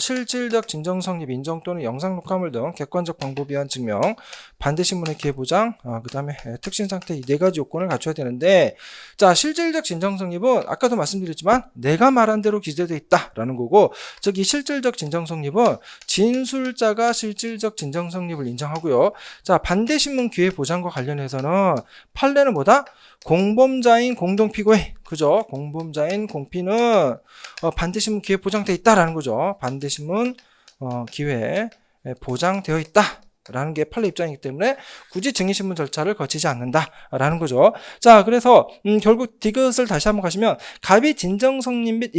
실질적 진정 성립, 인정 또는 영상 녹화물 등 객관적 방법에 의한 증명, 반대신문의 기회 보장, 그 다음에 특신 상태 이 네 가지 요건을 갖춰야 되는데, 자, 실질적 진정 성립은 아까도 말씀드렸지만 내가 말한 대로 기재되어 있다라는 거고, 즉 이 실질적 진정 성립은 진술자가 실질적 진정 성립을 인정하고요. 자, 반대신문 기회 보장과 관련해서는 판례는 뭐다? 공범자인 공동피고인, 그죠? 공범자인 공피는 반대신문 기회 보장되어 있다라는 거죠. 반대신문 기회 보장되어 있다라는 게 판례 입장이기 때문에 굳이 증인신문 절차를 거치지 않는다라는 거죠. 자, 그래서 결국 디귿을 다시 한번 가시면 갑이 진정성립 및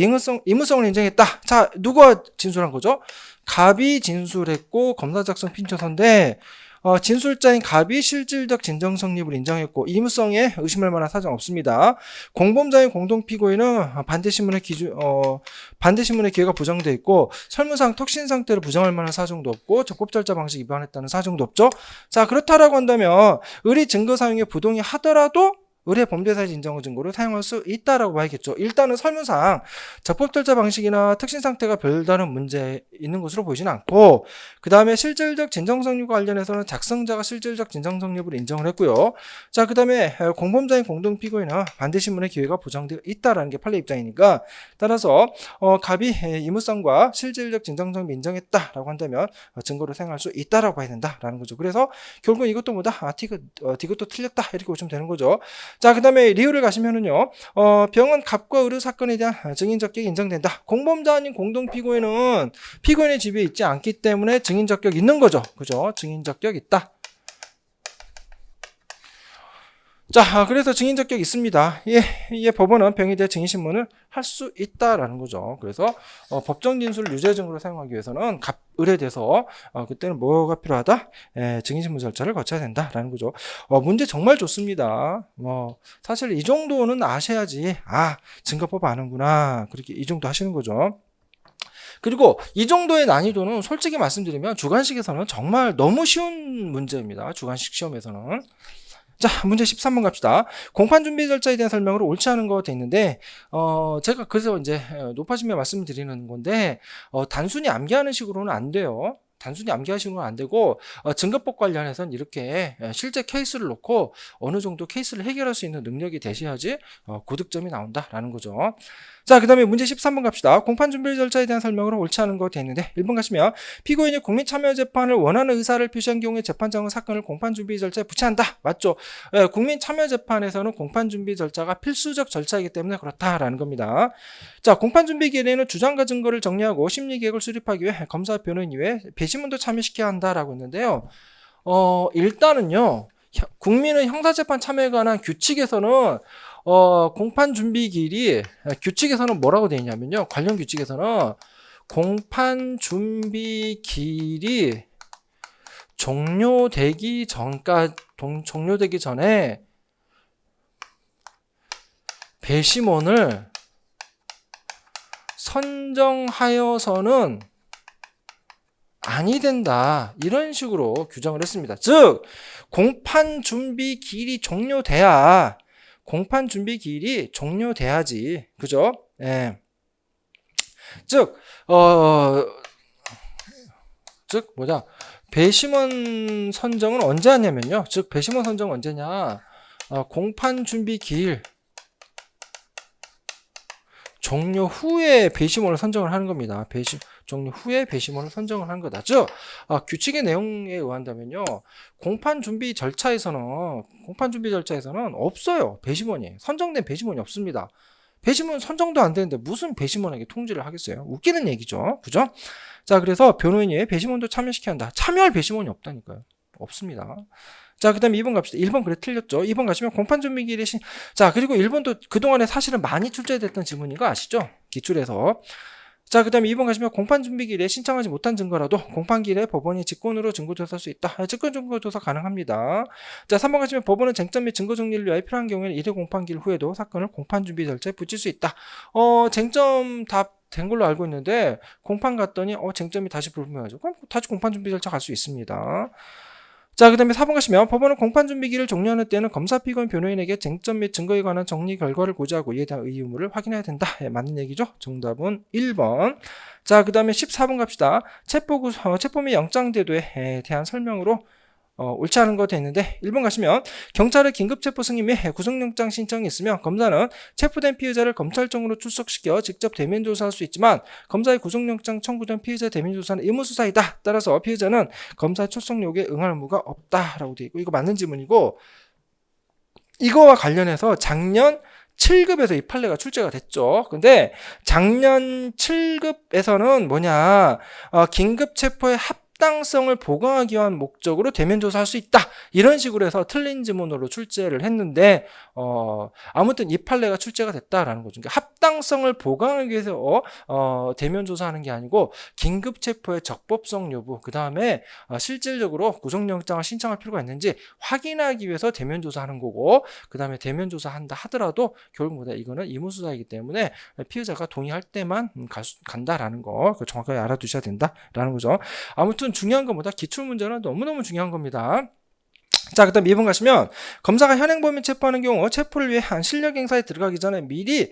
의무성을 인정했다. 자, 누가 진술한 거죠? 갑이 진술했고 검사 작성 피신조서인데, 진술자인 갑이 실질적 진정 성립을 인정했고 의무성에 의심할 만한 사정 없습니다. 공범자인 공동피고인은 반대신문의 기회가 부정되어 있고 설문상 턱신 상태를 부정할 만한 사정도 없고 적법절차 방식 위반했다는 사정도 없죠. 자, 그렇다라고 한다면 을이 증거 사용에 부동의하더라도 을의 범죄사실 인정의 증거로 사용할 수 있다라고 봐야겠죠. 일단은 설문상 적법절차 방식이나 특신 상태가 별다른 문제 있는 것으로 보이지는 않고, 그 다음에 실질적 진정성립과 관련해서는 작성자가 실질적 진정성립을 인정을 했고요. 자, 그 다음에 공범자인 공동피고인은 반대신문의 기회가 보장되어 있다라는 게 판례 입장이니까, 따라서 갑이 의무성과 실질적 진정성립을 인정했다라고 한다면 증거로 사용할 수 있다라고 봐야 된다라는 거죠. 그래서 결국 이것도 뭐다? 디귿도 틀렸다 이렇게 보시면 되는 거죠. 자, 그 다음에 리을을 가시면은요, 병은 갑과 을의 사건에 대한 증인적격이 인정된다. 공범자 아닌 공동피고인은 피고인의 지위에 있지 않기 때문에 증인적격 있는 거죠. 그죠? 증인적격 있다. 자, 그래서 증인적격 있습니다. 예, 법원은 병에 대해 증인신문을 할 수 있다라는 거죠. 그래서 법정 진술을 유죄 증거로 사용하기 위해서는 갑, 을에 대해서 그때는 뭐가 필요하다? 증인신문 절차를 거쳐야 된다라는 거죠. 문제 정말 좋습니다. 사실 이 정도는 아셔야지 증거법 아는구나 그렇게 이 정도 하시는 거죠. 그리고 이 정도의 난이도는 솔직히 말씀드리면 주관식에서는 정말 너무 쉬운 문제입니다. 주관식 시험에서는. 자, 문제 13번 갑시다. 공판 준비 절차에 대한 설명으로 옳지 않은 거 돼 있는데, 제가 그래서 이제 높아지면 말씀드리는 건데, 단순히 암기하는 식으로는 안 돼요. 단순히 암기하시는 안 되고, 증거법 관련해서는 이렇게 실제 케이스를 놓고 어느 정도 케이스를 해결할 수 있는 능력이 되셔야지 고득점이 나온다라는 거죠. 자, 그 다음에 문제 13번 갑시다. 공판 준비 절차에 대한 설명으로 옳지 않은 거 되는데 1번 가시면 피고인이 국민 참여 재판을 원하는 의사를 표시한 경우에 재판장은 사건을 공판 준비 절차에 붙여한다. 맞죠? 국민 참여 재판에서는 공판 준비 절차가 필수적 절차이기 때문에 그렇다라는 겁니다. 자, 공판 준비 기일에는 주장과 증거를 정리하고 심리 계획을 수립하기 위해 검사, 변호인 이외에 배심원도 참여시켜야 한다라고 했는데요. 일단은요. 국민의 형사재판 참여에 관한 규칙에서는 공판 준비 기일이 규칙에서는 뭐라고 되어 있냐면요. 관련 규칙에서는 공판 준비 기일이 종료되기 전에 배심원을 선정하여서는 아니 된다. 이런 식으로 규정을 했습니다. 즉 공판 준비 기일이 종료돼야 지 그죠? 예. 즉 배심원 선정은 언제 하냐면요. 즉 배심원 선정은 언제냐? 공판 준비 기일 종료 후에 배심원을 선정을 하는 겁니다. 종료 후에 배심원을 선정을 하는 거다. 즉 규칙의 내용에 의한다면요. 공판 준비 절차에서는 없어요. 배심원이. 선정된 배심원이 없습니다. 배심원 선정도 안 되는데 무슨 배심원에게 통지를 하겠어요? 웃기는 얘기죠. 그죠? 자, 그래서 변호인이 배심원도 참여시켜야 한다. 참여할 배심원이 없다니까요. 없습니다. 자, 그 다음에 2번 갑시다. 1번 그래 틀렸죠. 2번 가시면 공판 준비 기일에 자, 그리고 1번도 그동안에 사실은 많이 출제됐던 지문인 거 아시죠? 기출에서. 자, 그 다음에 2번 가시면 공판 준비 기일에 신청하지 못한 증거라도 공판 기일에 법원이 직권으로 증거조사할 수 있다. 직권 증거조사 가능합니다. 자, 3번 가시면 법원은 쟁점 및 증거 정리를 위하여 필요한 경우에는 1회 공판 기일 후에도 사건을 공판 준비 절차에 붙일 수 있다. 쟁점 다 된 걸로 알고 있는데 공판 갔더니 쟁점이 다시 불분명하죠. 그럼 다시 공판 준비 절차 갈 수 있습니다. 자, 그 다음에 4번 가시면 법원은 공판 준비 기일을 종료하는 때는 검사, 피고인, 변호인에게 쟁점 및 증거에 관한 정리 결과를 고지하고 이에 대한 의무를 확인해야 된다. 맞는 얘기죠? 정답은 1번. 자, 그 다음에 14번 갑시다. 체포 및 영장 제도에 대한 설명으로 옳지 않은 거 됐는데 1번 가시면 경찰의 긴급 체포 승인 및 구속영장 신청이 있으면 검사는 체포된 피의자를 검찰청으로 출석시켜 직접 대면 조사할 수 있지만 검사의 구속영장 청구된 피의자 대면 조사는 의무수사이다. 따라서 피의자는 검사 출석 요구에 응할 의무가 없다라고 되어 있고 이거 맞는 질문이고 이거와 관련해서 작년 7급에서 이 판례가 출제가 됐죠. 근데 작년 7급에서는 뭐냐 긴급 체포의 합당성을 보강하기 위한 목적으로 대면 조사할 수 있다. 이런 식으로 해서 틀린 지문으로 출제를 했는데 아무튼 이 판례가 출제가 됐다라는 거죠. 그러니까 합당성을 보강하기 위해서 대면 조사하는 게 아니고 긴급 체포의 적법성 여부, 그 다음에 실질적으로 구속영장을 신청할 필요가 있는지 확인하기 위해서 대면 조사하는 거고, 그 다음에 대면 조사한다 하더라도 결국 뭐다 이거는 의무수사이기 때문에 피의자가 동의할 때만 간다라는 거 정확하게 알아두셔야 된다라는 거죠. 아무튼 중요한 것보다 기출문제는 너무너무 중요한 겁니다. 자, 그 다음 2번 가시면 검사가 현행범인 체포하는 경우 체포를 위한 실력 행사에 들어가기 전에 미리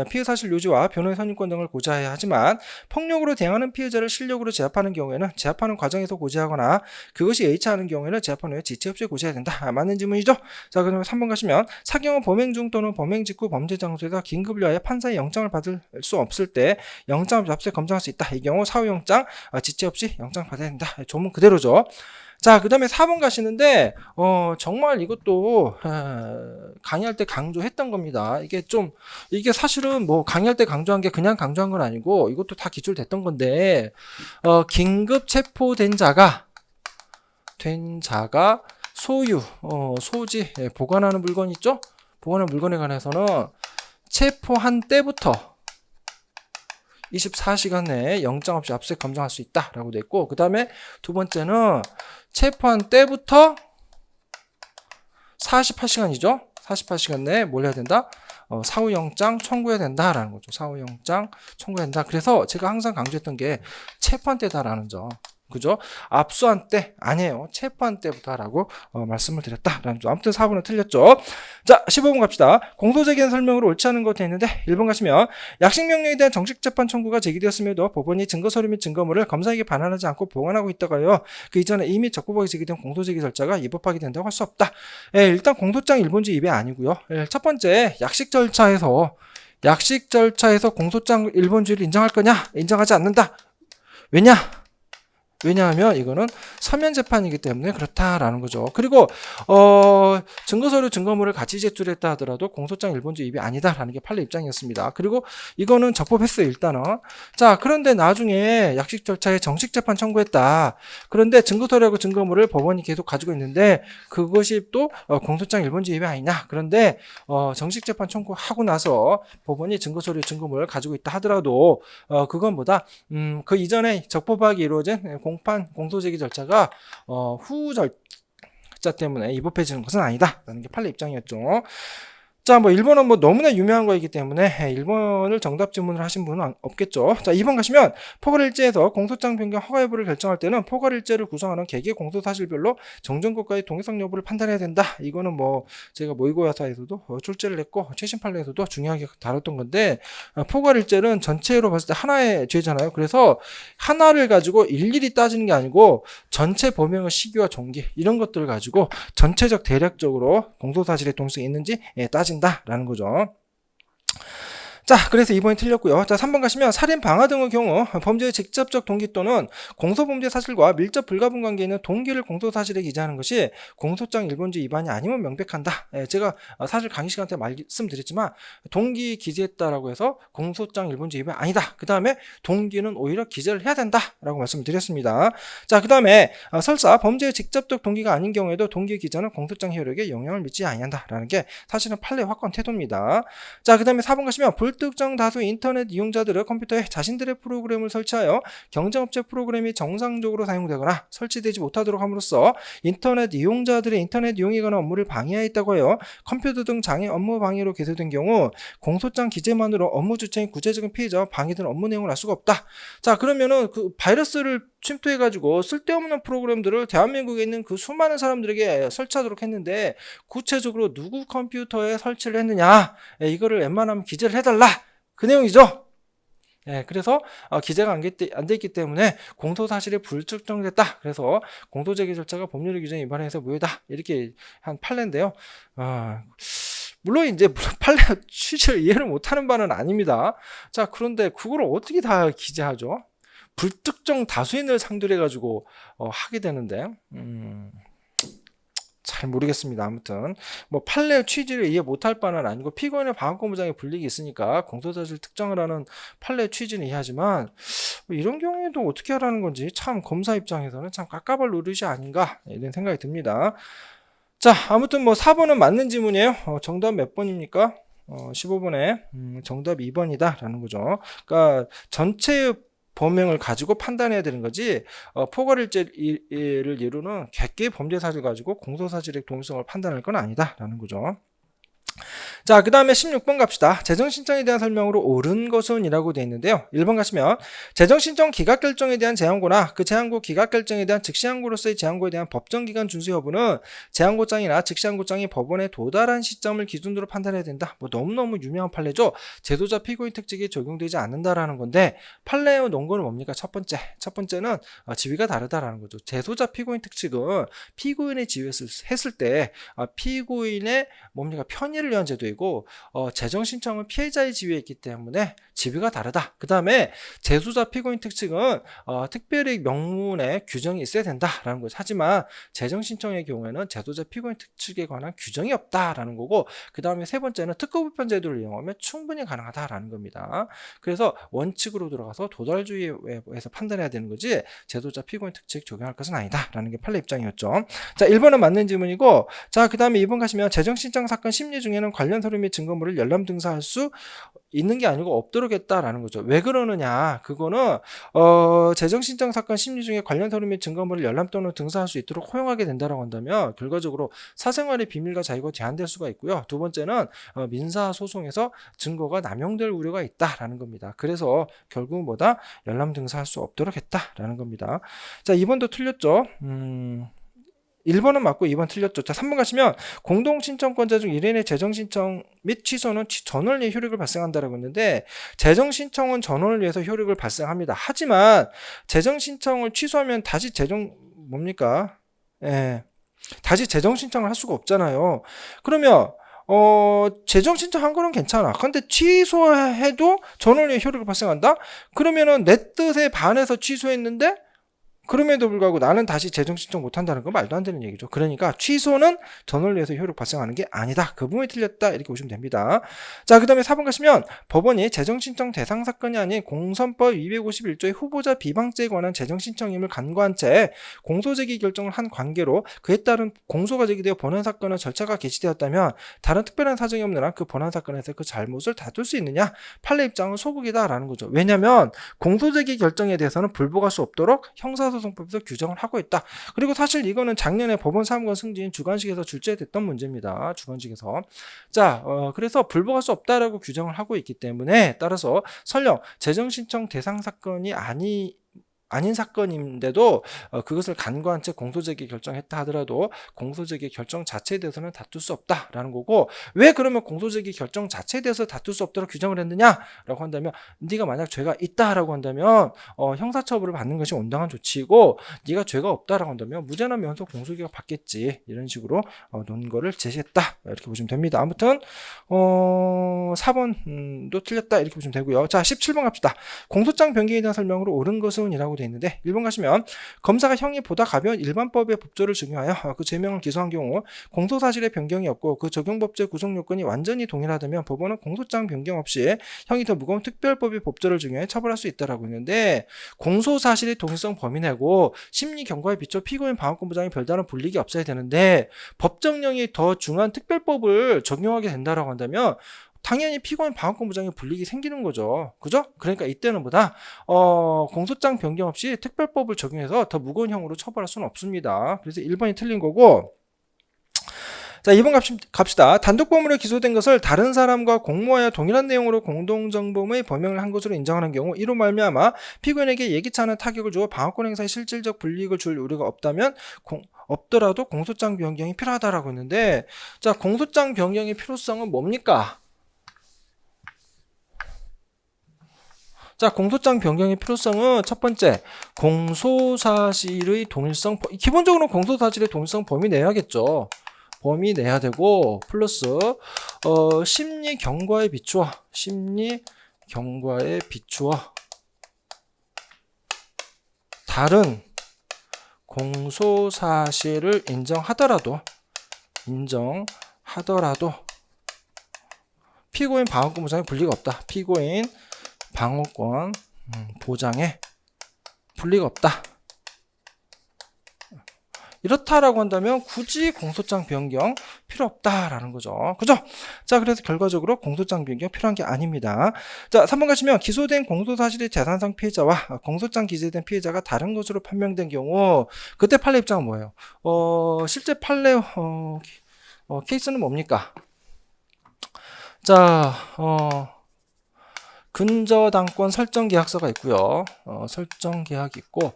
피의 사실 요지와 변호의 선임권 등을 고지해야 하지만 폭력으로 대응하는 피해자를 실력으로 제압하는 경우에는 제압하는 과정에서 고지하거나 그것이 여의치 않은 경우에는 제압한 후에 지체 없이 고지해야 된다. 맞는 질문이죠? 자, 그다음에 3번 가시면 사경은 범행 중 또는 범행 직후 범죄 장소에서 긴급을 위하여 판사의 영장을 받을 수 없을 때 영장을 접수해 검증할 수 있다. 이 경우 사후 영장 지체 없이 영장 받아야 된다. 조문 그대로죠. 자, 그 다음에 4번 가시는데 정말 이것도 강의할 때 강조했던 겁니다. 이게 사실은 뭐 강의할 때 강조한 게 그냥 강조한 건 아니고 이것도 다 기출됐던 건데 긴급 체포된 자가 소유, 소지, 보관하는 물건 있죠? 보관하는 물건에 관해서는 체포한 때부터 24시간 내에 영장 없이 압수해 검증할 수 있다라고 돼 있고, 그 다음에 두 번째는 체포한 때부터 48시간이죠. 48시간 내에 뭘 해야 된다? 사후영장 청구해야 된다라는 거죠. 사후영장 청구해야 된다. 그래서 제가 항상 강조했던 게 체포한 때다라는 점. 그죠? 압수한 때 아니에요. 체포한 때부터라고 말씀을 드렸다라는 점. 아무튼 4번은 틀렸죠. 자, 15번 갑시다. 공소제기한 설명으로 옳지 않은 것도 있는데 1번 가시면 약식명령에 대한 정식재판 청구가 제기되었음에도 법원이 증거서류 및 증거물을 검사에게 반환하지 않고 보관하고 있다가요. 그 이전에 이미 적법하게 제기된 공소제기 절차가 위법하게 된다고 할 수 없다. 예, 일단 공소장 일본주 입에 아니고요. 예, 첫 번째 약식 절차에서 공소장 일본주의를 인정할 거냐? 인정하지 않는다. 왜냐하면 이거는 서면 재판이기 때문에 그렇다라는 거죠. 그리고 증거서류 증거물을 같이 제출했다 하더라도 공소장 일본주 입이 아니다라는 게 판례 입장이었습니다. 그리고 이거는 적법했어요. 일단은. 자, 그런데 나중에 약식 절차에 정식 재판 청구했다. 그런데 증거서류하고 증거물을 법원이 계속 가지고 있는데 그것이 또 공소장 일본주 입이 아니냐. 그런데 정식 재판 청구하고 나서 법원이 증거서류 증거물을 가지고 있다 하더라도 그건 뭐다? 그 이전에 적법하게 이루어진 공소제기 절차가 후 절차 때문에 위법해지는 것은 아니다라는 게 판례 입장이었죠. 자, 1번은 너무나 유명한 거이기 때문에 1번을 정답 질문을 하신 분은 없겠죠. 자, 2번 가시면 포괄일제에서 공소장 변경 허가 여부를 결정할 때는 포괄일제를 구성하는 개개 공소사실별로 정정국가의 동의성 여부를 판단해야 된다. 이거는 제가 모의고사에서도 출제를 했고 최신 판례에서도 중요하게 다뤘던 건데 포괄일제는 전체로 봤을 때 하나의 죄잖아요. 그래서 하나를 가지고 일일이 따지는 게 아니고 전체 범행의 시기와 종기 이런 것들을 가지고 전체적 대략적으로 공소사실의 동의성이 있는지 따진다라는 거죠. 자, 그래서 2번이 틀렸고요. 자, 3번 가시면 살인, 방화 등의 경우 범죄의 직접적 동기 또는 공소범죄 사실과 밀접 불가분 관계에 있는 동기를 공소사실에 기재하는 것이 공소장 일본주 위반이 아니면 명백한다. 제가 사실 강의 시간 때 말씀드렸지만 동기 기재했다라고 해서 공소장 일본주 위반이 아니다. 그 다음에 동기는 오히려 기재를 해야 된다라고 말씀을 드렸습니다. 자, 그 다음에 설사 범죄의 직접적 동기가 아닌 경우에도 동기 기재는 공소장 효력에 영향을 미치지 아니한다라는 게 사실은 판례 확건 태도입니다. 자, 그 다음에 4번 가시면 불특정 다수 인터넷 이용자들의 컴퓨터에 자신들의 프로그램을 설치하여 경쟁업체 프로그램이 정상적으로 사용되거나 설치되지 못하도록 함으로써 인터넷 이용자들의 인터넷 이용에 관한 업무를 방해하였다고 해요. 컴퓨터 등 장애 업무 방해로 기소된 경우 공소장 기재만으로 업무 주체인 구체적인 피해자와 방해된 업무 내용을 알 수가 없다. 자, 그러면은 그 바이러스를 침투해가지고 쓸데없는 프로그램들을 대한민국에 있는 그 수많은 사람들에게 설치하도록 했는데 구체적으로 누구 컴퓨터에 설치를 했느냐, 이거를 웬만하면 기재를 해달라, 그 내용이죠. 그래서 기재가 안 돼 있기 때문에 공소사실이 불특정됐다. 그래서 공소제기 절차가 법률의 규정에 위반해서 무효다. 이렇게 한 판례인데요. 물론 이제 판례 취지를 이해를 못하는 바는 아닙니다. 자, 그런데 그걸 어떻게 다 기재하죠? 불특정 다수인을 상대로 해가지고 하게 되는데 잘 모르겠습니다. 아무튼 판례 취지를 이해 못할 바는 아니고 피고인의 방어권부장의 불이익이 있으니까 공소사실 특정을 하는 판례 취지는 이해하지만 이런 경우에도 어떻게 하라는 건지 참 검사 입장에서는 참 깝깝할 노릇이 아닌가 이런 생각이 듭니다. 자, 아무튼 4번은 맞는 지문이에요. 정답 몇 번입니까? 15번에 정답 2번이다 라는 거죠. 그러니까 전체의 범행을 가지고 판단해야 되는 거지 포괄일제를 이루는 객기의 범죄 사실 가지고 공소사실의 동의성을 판단할 건 아니다 라는 거죠. 자, 그 다음에 16번 갑시다. 재정신청에 대한 설명으로 옳은 것은 이라고 되어 있는데요. 1번 가시면 재정신청 기각결정에 대한 제한고나 그 제한고 기각결정에 대한 즉시항고로서의 제한고에 대한 법정기간 준수 여부는 제한고장이나 즉시항고장이 법원에 도달한 시점을 기준으로 판단해야 된다. 너무너무 유명한 판례죠. 제소자 피고인 특징이 적용되지 않는다라는 건데 판례의 논거는 뭡니까? 첫 번째는 지위가 다르다라는 거죠. 제소자 피고인 특징은 피고인의 지위했을 때 피고인의 편의를 위한 제도이고 재정신청은 피해자의 지위에 있기 때문에 지위가 다르다. 그 다음에 제소자 피고인 특징은 특별히 명문에 규정이 있어야 된다라는 거죠. 하지만 재정신청의 경우에는 제소자 피고인 특징에 관한 규정이 없다라는 거고, 그 다음에 세 번째는 특허부편 제도를 이용하면 충분히 가능하다라는 겁니다. 그래서 원칙으로 들어가서 도달주의에서 판단해야 되는 거지 제소자 피고인 특징 적용할 것은 아니다라는 게 판례 입장이었죠. 자, 1번은 맞는 질문이고, 자, 그 다음에 2번 가시면 재정신청 사건 심리 심리 중에는 관련 서류 및 증거물을 열람 등사할 수 있는 게 아니고 없도록 했다라는 거죠. 왜 그러느냐? 그거는 재정신청 사건 심리 중에 관련 서류 및 증거물을 열람 또는 등사할 수 있도록 허용하게 된다라고 한다면 결과적으로 사생활의 비밀과 자유가 제한될 수가 있고요. 두 번째는 민사 소송에서 증거가 남용될 우려가 있다라는 겁니다. 그래서 결국은 뭐다? 열람 등사할 수 없도록 했다라는 겁니다. 자, 2번도 틀렸죠. 1번은 맞고 2번 틀렸죠. 자, 3번 가시면 공동신청권자 중 1인의 재정신청 및 취소는 전원을 위해 효력을 발생한다라고 했는데 재정신청은 전원을 위해서 효력을 발생합니다. 하지만 재정신청을 취소하면 다시 뭡니까? 예. 다시 재정신청을 할 수가 없잖아요. 그러면 재정신청한 거는 괜찮아. 근데 취소해도 전원을 위해 효력을 발생한다? 그러면은 내 뜻에 반해서 취소했는데 그럼에도 불구하고 나는 다시 재정신청 못한다는 건 말도 안 되는 얘기죠. 그러니까 취소는 전원을 위해서 효력 발생하는 게 아니다. 그 부분이 틀렸다. 이렇게 보시면 됩니다. 자, 그 다음에 4번 가시면 법원이 재정신청 대상 사건이 아닌 공선법 251조의 후보자 비방죄에 관한 재정신청임을 간과한 채 공소제기 결정을 한 관계로 그에 따른 공소가 제기되어 본안 사건의 절차가 개시되었다면 다른 특별한 사정이 없는 한 그 본안 사건에서 그 잘못을 다툴 수 있느냐? 판례 입장은 소극이다라는 거죠. 왜냐하면 공소제기 결정에 대해서는 불복할 수 없도록 형사소송법에서 규정을 하고 있다. 그리고 사실 이거는 작년에 법원 사무관 승진 주관식에서 줄제됐던 문제입니다. 주관식에서. 자, 그래서 불복할 수 없다라고 규정을 하고 있기 때문에 따라서 설령 재정신청 대상 사건이 아닌 사건인데도 그것을 간과한 채 공소제기 결정했다 하더라도 공소제기 결정 자체에 대해서는 다툴 수 없다라는 거고, 왜 그러면 공소제기 결정 자체에 대해서 다툴 수 없도록 규정을 했느냐라고 한다면 네가 만약 죄가 있다라고 한다면 형사처벌을 받는 것이 온당한 조치이고 네가 죄가 없다라고 한다면 무죄나 면소 공소기가 받겠지, 이런 식으로 논거를 제시했다 이렇게 보시면 됩니다. 아무튼 4번도 틀렸다 이렇게 보시면 되고요. 자, 17번 갑시다. 공소장 변경에 대한 설명으로 옳은 것은 이라고 되어 있는데 1번 가시면 검사가 형이 보다 가벼운 일반법의 법조를 적용하여 그 죄명을 기소한 경우 공소사실의 변경이 없고 그 적용법제 구성요건이 완전히 동일하다면 법원은 공소장 변경 없이 형이 더 무거운 특별법의 법조를 적용해 처벌할 수 있다라고 했는데, 공소사실의 동일성 범위 내고 심리 경과에 비춰 피고인 방어권부장이 별다른 불이익이 없어야 되는데 법정형이 더 중한 특별법을 적용하게 된다라고 한다면 당연히 피고인 방어권부장에 불이익이 생기는 거죠. 그죠? 그러니까 이때는 뭐다? 공소장 변경 없이 특별법을 적용해서 더 무거운 형으로 처벌할 수는 없습니다. 그래서 1번이 틀린 거고, 자, 2번 갑시다. 단독범으로 기소된 것을 다른 사람과 공모하여 동일한 내용으로 공동정범의 범행을 한 것으로 인정하는 경우 이로 말미암아 피고인에게 예기치 않은 타격을 주어 방어권 행사에 실질적 불이익을 줄 우려가 없더라도 공소장 변경이 필요하다라고 했는데, 자, 공소장 변경의 필요성은 뭡니까? 자, 공소장 변경의 필요성은 첫 번째, 공소사실의 동일성, 기본적으로 공소사실의 동일성 범위 내야겠죠. 범위 내야 되고, 플러스 심리 경과에 비추어 다른 공소사실을 인정하더라도 피고인 방어권 보장에 불이익이 없다. 피고인 방어권 보장에 불이익이 없다. 이렇다라고 한다면 굳이 공소장 변경 필요 없다라는 거죠. 그죠? 자, 그래서 결과적으로 공소장 변경 필요한 게 아닙니다. 자, 3번 가시면 기소된 공소사실의 재산상 피해자와 공소장 기재된 피해자가 다른 것으로 판명된 경우 그때 판례 입장은 뭐예요? 실제 판례 케이스는 뭡니까? 자, 근저당권 설정 계약서가 있고요. 설정 계약이 있고,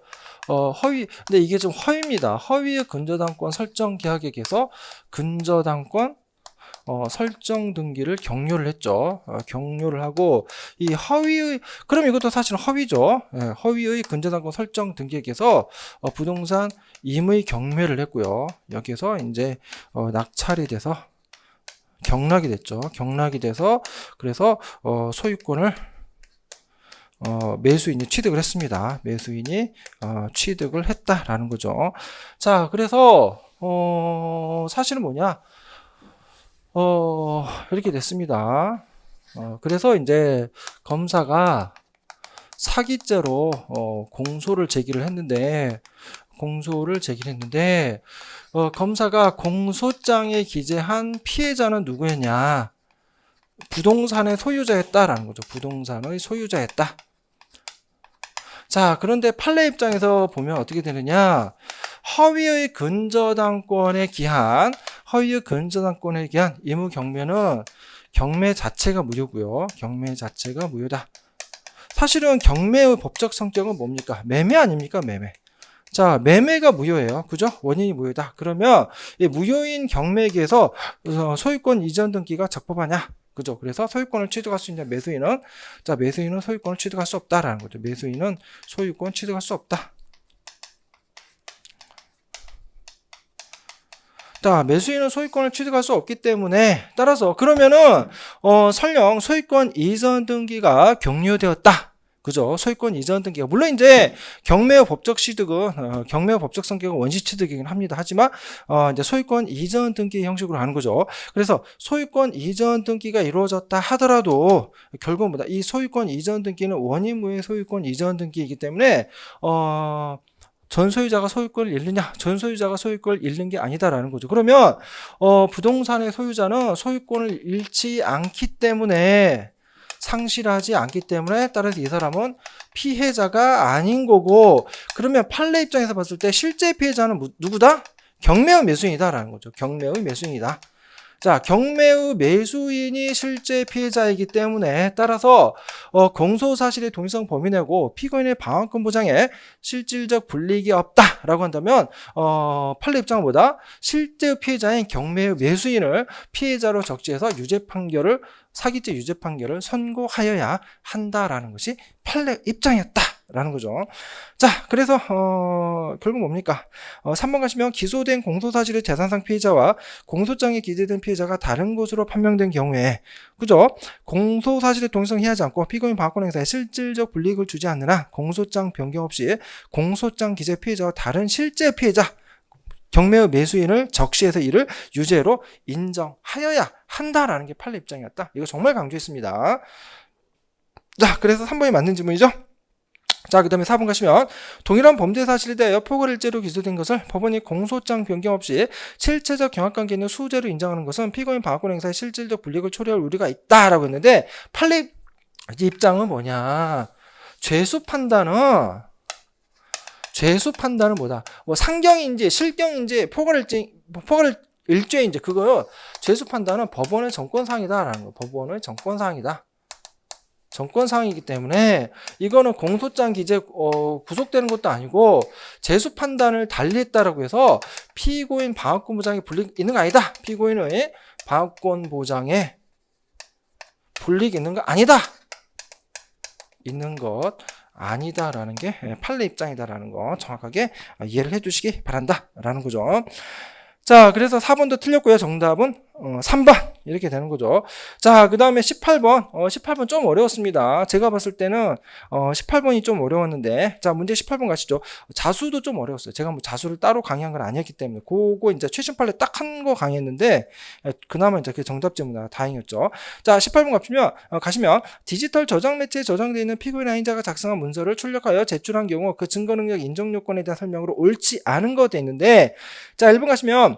근데 이게 좀 허위입니다. 허위의 근저당권 설정 계약에 대해서 근저당권 설정 등기를 격려를 했죠. 격려를 하고, 이 허위의, 그럼 이것도 사실은 허위죠. 허위의 근저당권 설정 등기에 대해서 부동산 임의 경매를 했고요. 여기서 이제 낙찰이 돼서 경락이 됐죠. 경락이 돼서 그래서 소유권을 매수인이 취득을 했습니다. 매수인이 취득을 했다라는 거죠. 자, 그래서 사실은 뭐냐? 이렇게 됐습니다. 그래서 이제 검사가 사기죄로 공소를 제기를 했는데 공소를 제기했는데 검사가 공소장에 기재한 피해자는 누구였냐? 부동산의 소유자였다라는 거죠. 부동산의 소유자였다. 자, 그런데 판례 입장에서 보면 어떻게 되느냐? 허위의 근저당권에 기한 의무 경매는 경매 자체가 무효고요. 경매 자체가 무효다. 사실은 경매의 법적 성격은 뭡니까? 매매 아닙니까? 매매. 자, 매매가 무효예요. 그죠? 원인이 무효다. 그러면 이 무효인 경매에게서 소유권 이전 등기가 적법하냐? 그죠? 그래서 소유권을 취득할 수 있는 매수인은, 자, 매수인은 소유권을 취득할 수 없다라는 거죠. 매수인은 소유권 취득할 수 없다. 자, 매수인은 소유권을 취득할 수 없기 때문에, 따라서 그러면은 설령 소유권 이전 등기가 경료되었다. 그죠? 소유권 이전 등기가, 물론 이제 경매의 법적 취득은 경매의 법적 성격은 원시 취득이긴 합니다. 하지만 이제 소유권 이전 등기 형식으로 하는 거죠. 그래서 소유권 이전 등기가 이루어졌다 하더라도 결국은 뭐다? 이 소유권 이전 등기는 원인무효의 소유권 이전 등기이기 때문에 전 소유자가 소유권을 잃느냐? 전 소유자가 소유권을 잃는 게 아니다라는 거죠. 그러면 부동산의 소유자는 소유권을 잃지 않기 때문에, 상실하지 않기 때문에, 따라서 이 사람은 피해자가 아닌 거고, 그러면 판례 입장에서 봤을 때 실제 피해자는 누구다? 경매의 매수인이다라는 거죠. 경매의 매수인이다. 자, 경매의 매수인이 실제 피해자이기 때문에, 따라서 공소사실의 동일성 범위 내고 피고인의 방어권 보장에 실질적 불이익이 없다라고 한다면 판례 입장은 뭐다? 실제 피해자인 경매의 매수인을 피해자로 적시해서 사기죄 유죄 판결을 선고하여야 한다라는 것이 판례 입장이었다라는 거죠. 자, 그래서 결국 뭡니까? 3번 가시면 기소된 공소사실의 재산상 피해자와 공소장에 기재된 피해자가 다른 것으로 판명된 경우에, 그죠? 공소사실의 동일성 해하지 않고 피고인 방어권 행사에 실질적 불이익을 주지 않는 한 공소장 변경 없이 공소장 기재 피해자와 다른 실제 피해자 경매의 매수인을 적시해서 이를 유죄로 인정하여야 한다라는 게 판례 입장이었다. 이거 정말 강조했습니다. 자, 그래서 3번이 맞는 질문이죠. 자, 그 다음에 4번 가시면 동일한 범죄 사실에 대하여 포괄일죄로 기소된 것을 법원이 공소장 변경 없이 실체적 경합관계 있는 수재로 인정하는 것은 피고인 방어권 행사의 실질적 불이익을 초래할 우려가 있다라고 했는데, 판례 입장은 뭐냐? 죄수 판단은 뭐다? 뭐 상경인지 실경인지 포괄일죄인지 그거요. 죄수 판단은 법원의 정권사항이다라는 거. 법원의 정권사항이다. 정권사항이기 때문에 이거는 공소장 기재 구속되는 것도 아니고 죄수 판단을 달리했다라고 해서 피고인 방어권 보장에 불이익 있는 거 아니다. 피고인의 방어권 보장에 불이익 있는 거 아니다. 있는 것 아니다라는 게 판례 입장이다라는 거 정확하게 이해를 해주시기 바란다라는 거죠. 자, 그래서 4번도 틀렸고요. 정답은 3번 이렇게 되는 거죠. 자, 그 다음에 18번 18번 좀 어려웠습니다. 제가 봤을 때는 18번이 좀 어려웠는데, 자, 문제 18번 가시죠. 자수도 좀 어려웠어요. 제가 뭐 자수를 따로 강의한 건 아니었기 때문에 그거 이제 최신 판례 딱 한 거 강의했는데 그나마 이제 그 정답 질문이라 다행이었죠. 자, 18번 가시면 디지털 저장 매체에 저장되어 있는 피고인 아인자가 작성한 문서를 출력하여 제출한 경우 그 증거 능력 인정 요건에 대한 설명으로 옳지 않은 거 돼 있는데, 자, 1번 가시면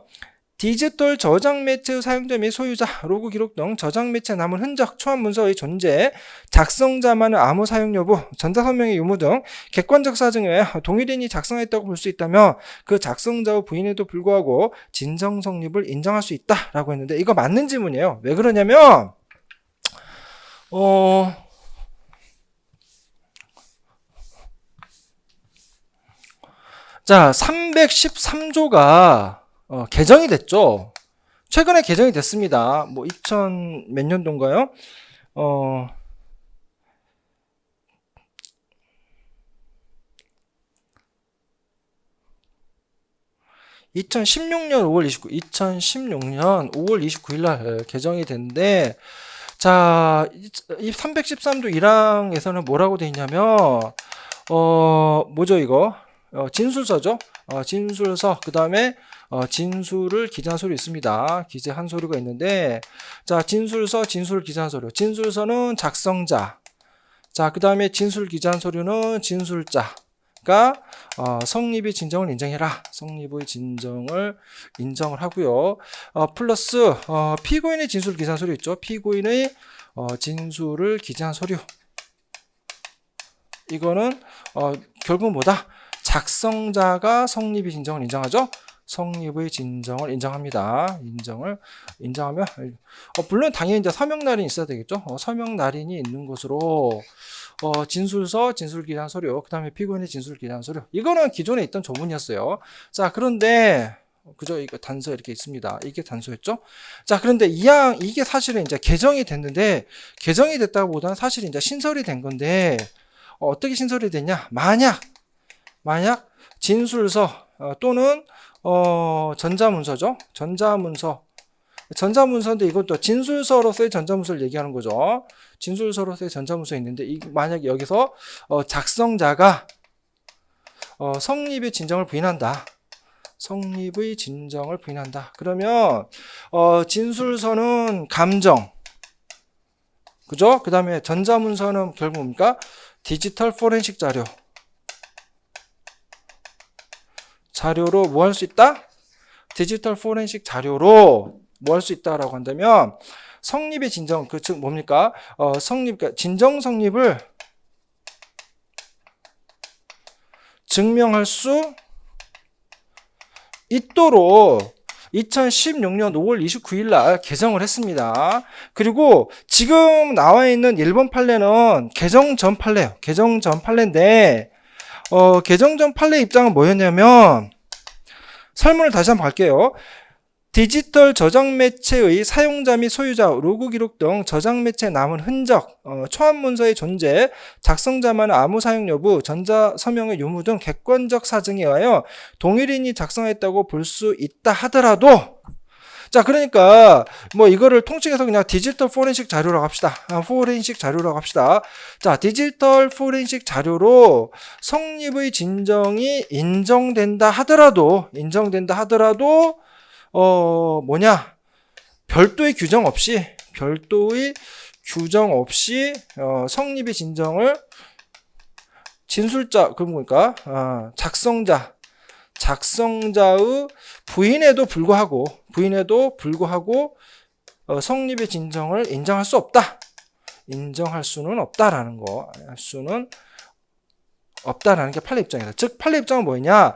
디지털 저장 매체의 사용자 및 소유자, 로그 기록 등 저장 매체 남은 흔적, 초안 문서의 존재, 작성자만의 암호 사용 여부, 전자서명의 유무 등 객관적 사정에 의해 동일인이 작성했다고 볼 수 있다면 그 작성자의 부인에도 불구하고 진정 성립을 인정할 수 있다라고 했는데, 이거 맞는 질문이에요. 왜 그러냐면 자, 313조가 개정이 됐죠. 최근에 개정이 됐습니다. 뭐 2000 몇 년도인가요? 2016년 2016년 5월 29일 날 개정이 됐는데, 자, 이 313조 1항에서는 뭐라고 돼 있냐면 뭐죠 이거? 진술서죠. 진술서, 그 다음에 진술을 기재한 서류 있습니다. 기재한 서류가 있는데, 자, 진술서, 진술을 기재한 서류. 진술서는 작성자. 자, 그 다음에 진술 기재한 서류는 진술자. 그러니까 성립의 진정을 인정해라. 성립의 진정을 인정을 하고요. 플러스 피고인의 진술 기재한 서류 있죠. 피고인의 진술을 기재한 서류. 이거는 결국 뭐다? 작성자가 성립의 진정을 인정하죠. 성립의 진정을 인정합니다. 인정하면 물론 당연히 이제 서명 날인이 있어야 되겠죠. 서명 날인이 있는 것으로 진술서, 진술 기재한 서류, 그 다음에 피고인의 진술 기재한 서류. 이거는 기존에 있던 조문이었어요. 자, 그런데 그죠? 이거 단서 이렇게 있습니다. 이게 단서였죠? 자, 그런데 이게 사실은 이제 개정이 됐는데, 개정이 됐다기보다는 사실 이제 신설이 된 건데, 어떻게 신설이 됐냐? 만약 진술서 또는 전자문서죠. 전자문서인데 이것도 진술서로서의 전자문서를 얘기하는 거죠. 진술서로서의 전자문서 있는데 만약 여기서 작성자가 성립의 진정을 부인한다. 성립의 진정을 부인한다. 그러면 진술서는 감정, 그죠? 그 다음에 전자문서는 결국 뭡니까? 디지털 포렌식 자료로 뭐 할 수 있다? 디지털 포렌식 자료로 뭐 할 수 있다라고 한다면 성립의 진정, 즉 뭡니까? 진정 성립을 증명할 수 있도록 2016년 5월 29일 날 개정을 했습니다. 그리고 지금 나와 있는 1번 판례는 개정 전 판례예요. 개정 전 판례인데 개정 전 판례 입장은 뭐였냐면 설문을 다시 한번 갈게요. 디지털 저장 매체의 사용자 및 소유자, 로그 기록 등 저장 매체에 남은 흔적, 초안 문서의 존재, 작성자만의 암호 사용 여부, 전자 서명의 유무 등 객관적 사정에 의하여 동일인이 작성했다고 볼 수 있다 하더라도, 자, 그러니까 뭐 이거를 통칭해서 그냥 디지털 포렌식 자료라고 합시다. 포렌식 자료라고 합시다. 자, 디지털 포렌식 자료로 성립의 진정이 인정된다 하더라도 별도의 규정 없이 성립의 진정을 진술자, 그럼 뭡니까? 작성자의 부인에도 불구하고 성립의 진정을 인정할 수 없다. 인정할 수는 없다라는 거. 할 수는 없다라는 게 판례 입장이다. 즉 판례 입장은 뭐냐?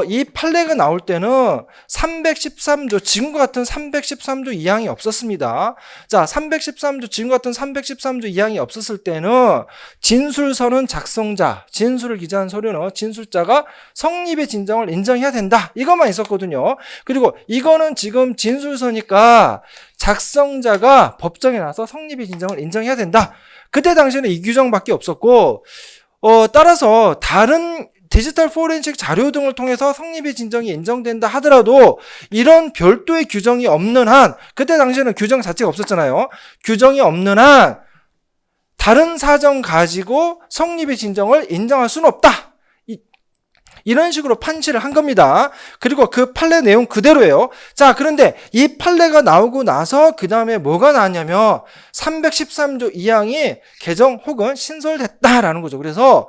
이 판례가 나올 때는 313조, 지금과 같은 313조 2항이 없었습니다. 자, 313조, 지금과 같은 313조 2항이 없었을 때는 진술서는 작성자, 진술을 기재한 서류는 진술자가 성립의 진정을 인정해야 된다. 이것만 있었거든요. 그리고 이거는 지금 진술서니까 작성자가 법정에 나서 성립의 진정을 인정해야 된다. 그때 당시에는 이 규정밖에 없었고, 따라서 다른 디지털 포렌식 자료 등을 통해서 성립의 진정이 인정된다 하더라도 이런 별도의 규정이 없는 한, 그때 당시에는 규정 자체가 없었잖아요. 규정이 없는 한 다른 사정 가지고 성립의 진정을 인정할 수는 없다. 이런 식으로 판시를 한 겁니다. 그리고 그 판례 내용 그대로예요. 자, 그런데 이 판례가 나오고 나서 그 다음에 뭐가 나왔냐면 313조 2항이 개정 혹은 신설됐다라는 거죠. 그래서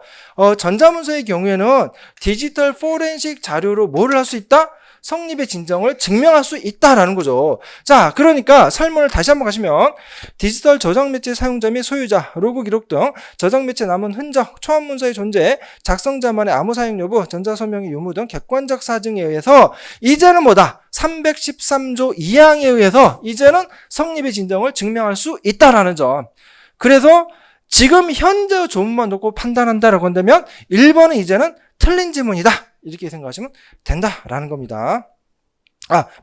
전자문서의 경우에는 디지털 포렌식 자료로 뭐를 할 수 있다? 성립의 진정을 증명할 수 있다라는 거죠. 자, 그러니까 설문을 다시 한번 가시면 디지털 저장 매체 사용자 및 소유자, 로그 기록 등 저장 매체에 남은 흔적, 초안 문서의 존재, 작성자만의 암호 사용 여부, 전자 서명의 유무 등 객관적 사정에 의해서 이제는 뭐다? 313조 2항에 의해서 이제는 성립의 진정을 증명할 수 있다라는 점. 그래서 지금 현재 조문만 놓고 판단한다라고 한다면 1번은 이제는 틀린 지문이다. 이렇게 생각하시면 된다라는 겁니다.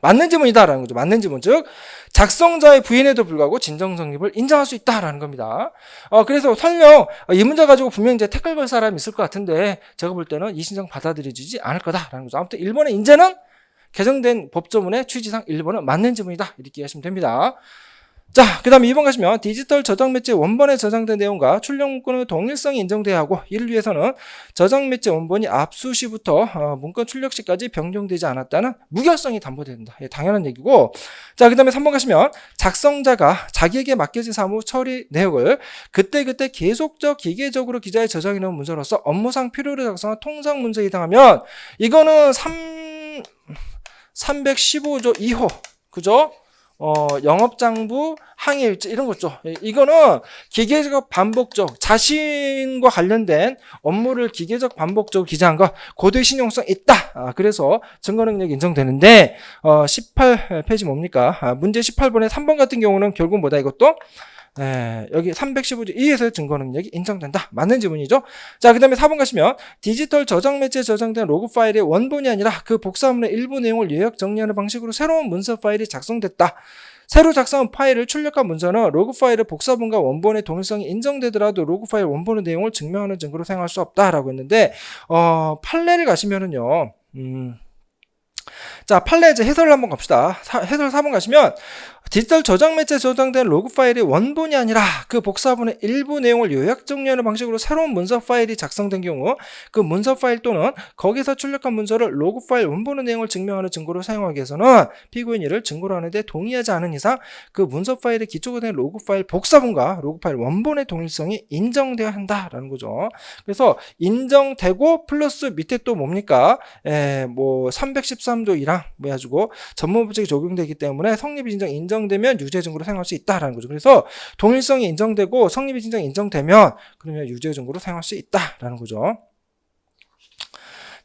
맞는 지문이다라는 거죠. 맞는 지문. 즉, 작성자의 부인에도 불구하고 진정 성립을 인정할 수 있다라는 겁니다. 그래서 설령 이 문제 가지고 분명히 이제 태클 걸 사람이 있을 것 같은데 제가 볼 때는 이 신청 받아들여지지 않을 거다라는 거죠. 아무튼 1번의 이제는 개정된 법조문의 취지상 1번은 맞는 지문이다. 이렇게 이해하시면 됩니다. 자, 그 다음에 2번 가시면 디지털 저장 매체 원본에 저장된 내용과 출력 문건의 동일성이 인정돼야 하고 이를 위해서는 저장 매체 원본이 압수 시부터 문건 출력 시까지 변경되지 않았다는 무결성이 담보된다. 예, 당연한 얘기고. 자, 그 다음에 3번 가시면 작성자가 자기에게 맡겨진 사무 처리 내역을 그때그때 계속적 기계적으로 기자에 저장해 놓은 문서로서 업무상 필요로 작성한 통상 문서에 해당하면 이거는 315조 2호 그죠? 영업장부 항해일지 이런 거죠. 이거는 기계적 반복적 자신과 관련된 업무를 기계적 반복적으로 기재한 거 고도의 신용성 있다. 그래서 증거능력이 인정되는데 18페이지 뭡니까? 문제 18번에 3번 같은 경우는 결국 뭐다 이것도 여기 315조 2에서 증거능력이 인정된다. 맞는 지문이죠. 자, 그 다음에 4번 가시면 디지털 저장 매체에 저장된 로그 파일의 원본이 아니라 그 복사문의 일부 내용을 요약 정리하는 방식으로 새로운 문서 파일이 작성됐다. 새로 작성한 파일을 출력한 문서는 로그 파일의 복사본과 원본의 동일성이 인정되더라도 로그 파일 원본의 내용을 증명하는 증거로 사용할 수 없다라고 했는데 판례를 가시면은요. 자, 판례 이제 해설을 한번 갑시다. 해설 4번 가시면 디지털 저장 매체에 저장된 로그 파일이 원본이 아니라 그 복사본의 일부 내용을 요약 정리하는 방식으로 새로운 문서 파일이 작성된 경우 그 문서 파일 또는 거기서 출력한 문서를 로그 파일 원본의 내용을 증명하는 증거로 사용하기 위해서는 피고인이 이를 증거로 하는데 동의하지 않은 이상 그 문서 파일의 기초가 된 로그 파일 복사본과 로그 파일 원본의 동일성이 인정되어야 한다라는 거죠. 그래서 인정되고 플러스 밑에 또 뭡니까? 뭐 313조 1항 뭐 해가지고 전문법칙이 적용되기 때문에 성립 인정되면 유죄 증거로 사용할 수 있다라는 거죠. 그래서 동일성이 인정되고 성립 인정이 인정되면 그러면 유죄 증거로 사용할 수 있다라는 거죠.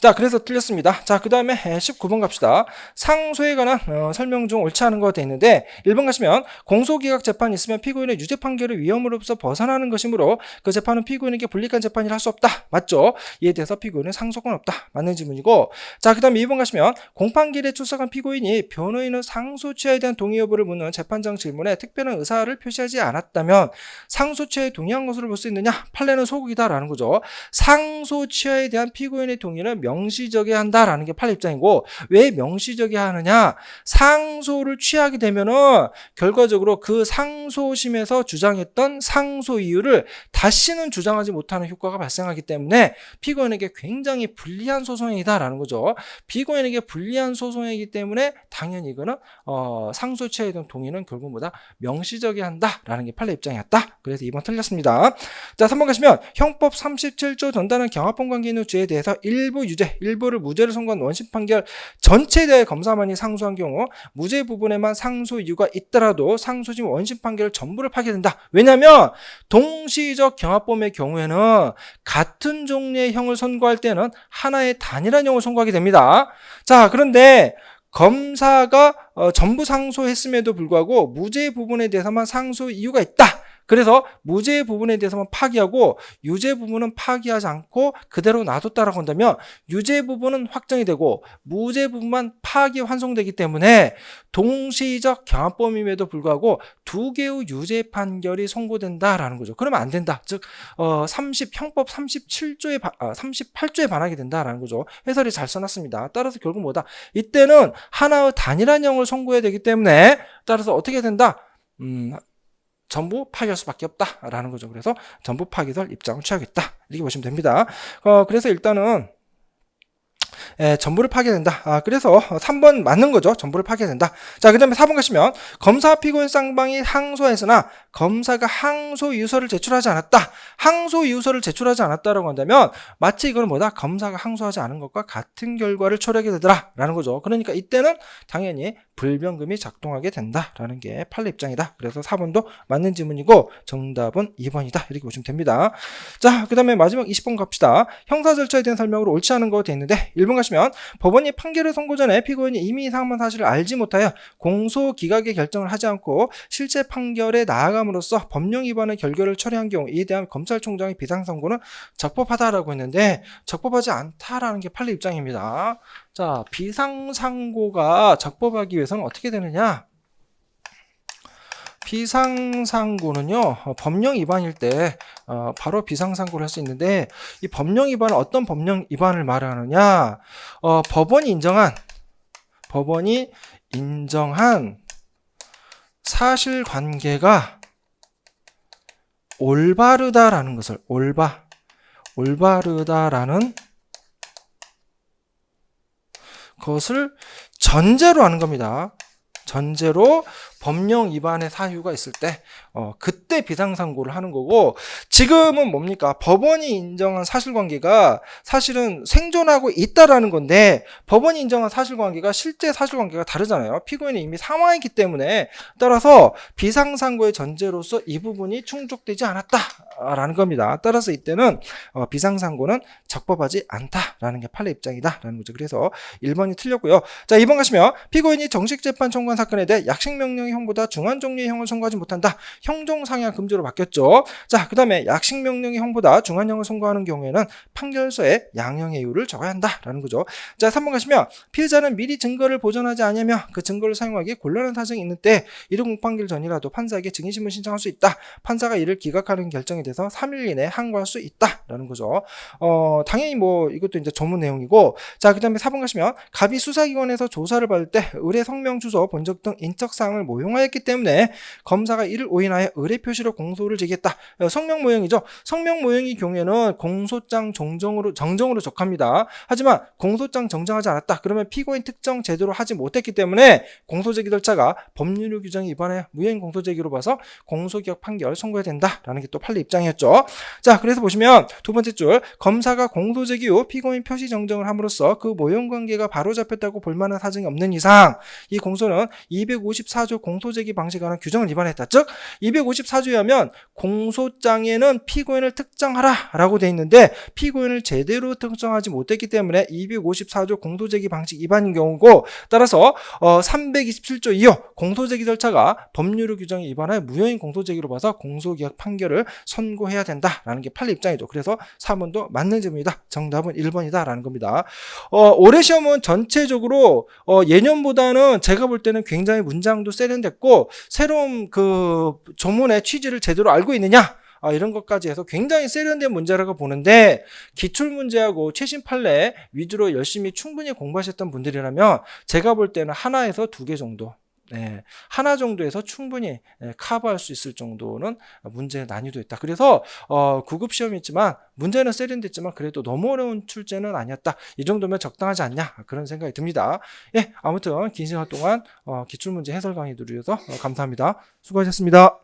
자, 그래서 틀렸습니다. 자, 그 다음에 19번 갑시다. 상소에 관한 설명 중 옳지 않은 거 되어 있는데 1번 가시면 공소기각 재판이 있으면 피고인의 유죄 판결의 위험으로부터 벗어나는 것이므로 그 재판은 피고인에게 불리한 재판이라 할 수 없다. 맞죠? 이에 대해서 피고인은 상소권 없다. 맞는 질문이고. 자, 그 다음에 2번 가시면 공판기일에 출석한 피고인이 변호인의 상소 취하에 대한 동의 여부를 묻는 재판장 질문에 특별한 의사를 표시하지 않았다면 상소 취하에 동의한 것으로 볼 수 있느냐? 판례는 소극이다라는 거죠. 상소 취하에 대한 피고인의 동의는 명시적이어야 한다라는 게 판례 입장이고 왜 명시적이어야 하느냐? 상소를 취하게 되면은 결과적으로 그 상소심에서 주장했던 상소 이유를 다시는 주장하지 못하는 효과가 발생하기 때문에 피고인에게 굉장히 불리한 소송이다라는 거죠. 피고인에게 불리한 소송이기 때문에 당연히 이거는 상소 취하에 대한 동의는 결국 뭐다? 명시적이어야 한다라는 게 판례 입장이었다. 그래서 2번 틀렸습니다. 자, 3번 가시면 형법 37조 전단은 경합범 관계 있는 죄에 대해서 일부 유죄, 일부를 무죄를 선고한 원심 판결 전체에 대해 검사만이 상소한 경우 무죄 부분에만 상소 이유가 있더라도 상소심 원심 판결을 전부를 파기된다. 왜냐하면 동시적 경합범의 경우에는 같은 종류의 형을 선고할 때는 하나의 단일한 형을 선고하게 됩니다. 자, 그런데 검사가 전부 상소했음에도 불구하고 무죄 부분에 대해서만 상소 이유가 있다. 그래서 무죄 부분에 대해서만 파기하고 유죄 부분은 파기하지 않고 그대로 놔뒀다라고 한다면 유죄 부분은 확정이 되고 무죄 부분만 파기 환송되기 때문에 동시적 경합범임에도 불구하고 두 개의 유죄 판결이 선고된다라는 거죠. 그러면 안 된다. 즉 형법 38조에 반하게 된다라는 거죠. 해설이 잘 써놨습니다. 따라서 결국 뭐다? 이때는 하나의 단일한 형을 선고해야 되기 때문에 따라서 어떻게 된다? 전부 파기할 수밖에 없다라는 거죠. 그래서 전부 파기설 입장을 취하겠다. 이렇게 보시면 됩니다. 그래서 일단은 전부를 파기된다. 그래서 3번 맞는 거죠. 전부를 파기된다. 자, 그 다음에 4번 가시면 검사 피고인 쌍방이 항소했으나 검사가 항소 이유서를 제출하지 않았다. 항소 이유서를 제출하지 않았다라고 한다면 마치 이거는 뭐다? 검사가 항소하지 않은 것과 같은 결과를 초래하게 되더라 라는 거죠. 그러니까 이때는 당연히 불변금이 작동하게 된다라는 게 판례 입장이다. 그래서 4번도 맞는 지문이고 정답은 2번이다. 이렇게 보시면 됩니다. 자, 그 다음에 마지막 20번 갑시다. 형사 절차에 대한 설명으로 옳지 않은 거 되어 있는데 1번 가시면 법원이 판결을 선고 전에 피고인이 이미 이상한 사실을 알지 못하여 공소 기각의 결정을 하지 않고 실제 판결에 나아감으로써 법령 위반의 결결을 처리한 경우 이에 대한 검찰총장의 비상선고는 적법하다라고 했는데 적법하지 않다라는 게 판례 입장입니다. 자, 비상상고가 적법하기 위해서는 어떻게 되느냐? 비상상고는요, 법령 위반일 때 바로 비상상고를 할 수 있는데 이 법령 위반은 어떤 법령 위반을 말하느냐? 법원이 인정한 사실관계가 올바르다라는 것을 올바르다라는 것을 전제로 하는 겁니다. 전제로 법령 위반의 사유가 있을 때 그때 비상상고를 하는 거고, 지금은 뭡니까? 법원이 인정한 사실관계가 사실은 생존하고 있다라는 건데, 법원이 인정한 사실관계가 실제 사실관계가 다르잖아요. 피고인이 이미 사망했기 때문에, 따라서 비상상고의 전제로서 이 부분이 충족되지 않았다라는 겁니다. 따라서 이때는 비상상고는 적법하지 않다라는 게 판례 입장이다라는 거죠. 그래서 1번이 틀렸고요. 자, 2번 가시면 피고인이 정식재판 청구한 사건에 대해 약식명령의 형보다 중한 종류의 형을 선고하지 못한다. 형종상향 금지로 바뀌었죠. 자, 그 다음에 약식명령의 형보다 중한형을 선고하는 경우에는 판결서에 양형의 이유를 적어야 한다라는 거죠. 자, 3번 가시면 피해자는 미리 증거를 보존하지 않으며 그 증거를 사용하기 곤란한 사정이 있는 때 이른 공판기일 전이라도 판사에게 증인신문 신청할 수 있다. 판사가 이를 기각하는 결정에 대해서 3일 이내에 항고할 수 있다라는 거죠. 당연히 뭐 이것도 이제 전문 내용이고, 자, 그 다음에 4번 가시면 갑이 수사기관에서 조사를 받을 때 의뢰 성명, 주소, 본적 등 인적사항을 모용하였기 때문에 검사가 이를 오인하여 의뢰 표시로 공소를 제기했다. 성명 모형이죠. 성명 모형의 경우에는 공소장 정정으로 적합니다. 하지만 공소장 정정하지 않았다. 그러면 피고인 특정 제대로 하지 못했기 때문에 공소제기 절차가 법률 규정에 위반해 무효인 공소제기로 봐서 공소기각 판결 선고해야 된다라는 게 또 판례 입장이었죠. 자, 그래서 보시면 두 번째 줄, 검사가 공소제기 후 피고인 표시 정정을 함으로써 그 모형관계가 바로잡혔다고 볼 만한 사정이 없는 이상 이 공소는 254조 공소제기 방식에 관한 규정을 위반했다. 즉 254조에 하면 공소장에는 피고인을 특정하라 라고 돼 있는데 피고인을 제대로 특정하지 못했기 때문에 254조 공소제기 방식 위반인 경우고, 따라서 327조 2호 공소제기 절차가 법률 규정에 위반하여 무효인 공소제기로 봐서 공소기각 판결을 선고해야 된다라는 게 판례 입장이죠. 그래서 3번도 맞는 질문이다. 정답은 1번이다 라는 겁니다. 올해 시험은 전체적으로 예년보다는 제가 볼 때는 굉장히 문장도 세련됐고, 새로운 그 조문의 취지를 제대로 알고 있느냐, 이런 것까지 해서 굉장히 세련된 문제라고 보는데, 기출문제하고 최신 판례 위주로 열심히 충분히 공부하셨던 분들이라면 제가 볼 때는 하나에서 2개 정도, 하나 정도에서 충분히 커버할 수 있을 정도는 문제 난이도 있다. 그래서 9급 시험이지만 문제는 세련됐지만 그래도 너무 어려운 출제는 아니었다. 이 정도면 적당하지 않냐, 그런 생각이 듭니다. 아무튼 긴 시간 동안 기출문제 해설 강의 들으셔서 감사합니다. 수고하셨습니다.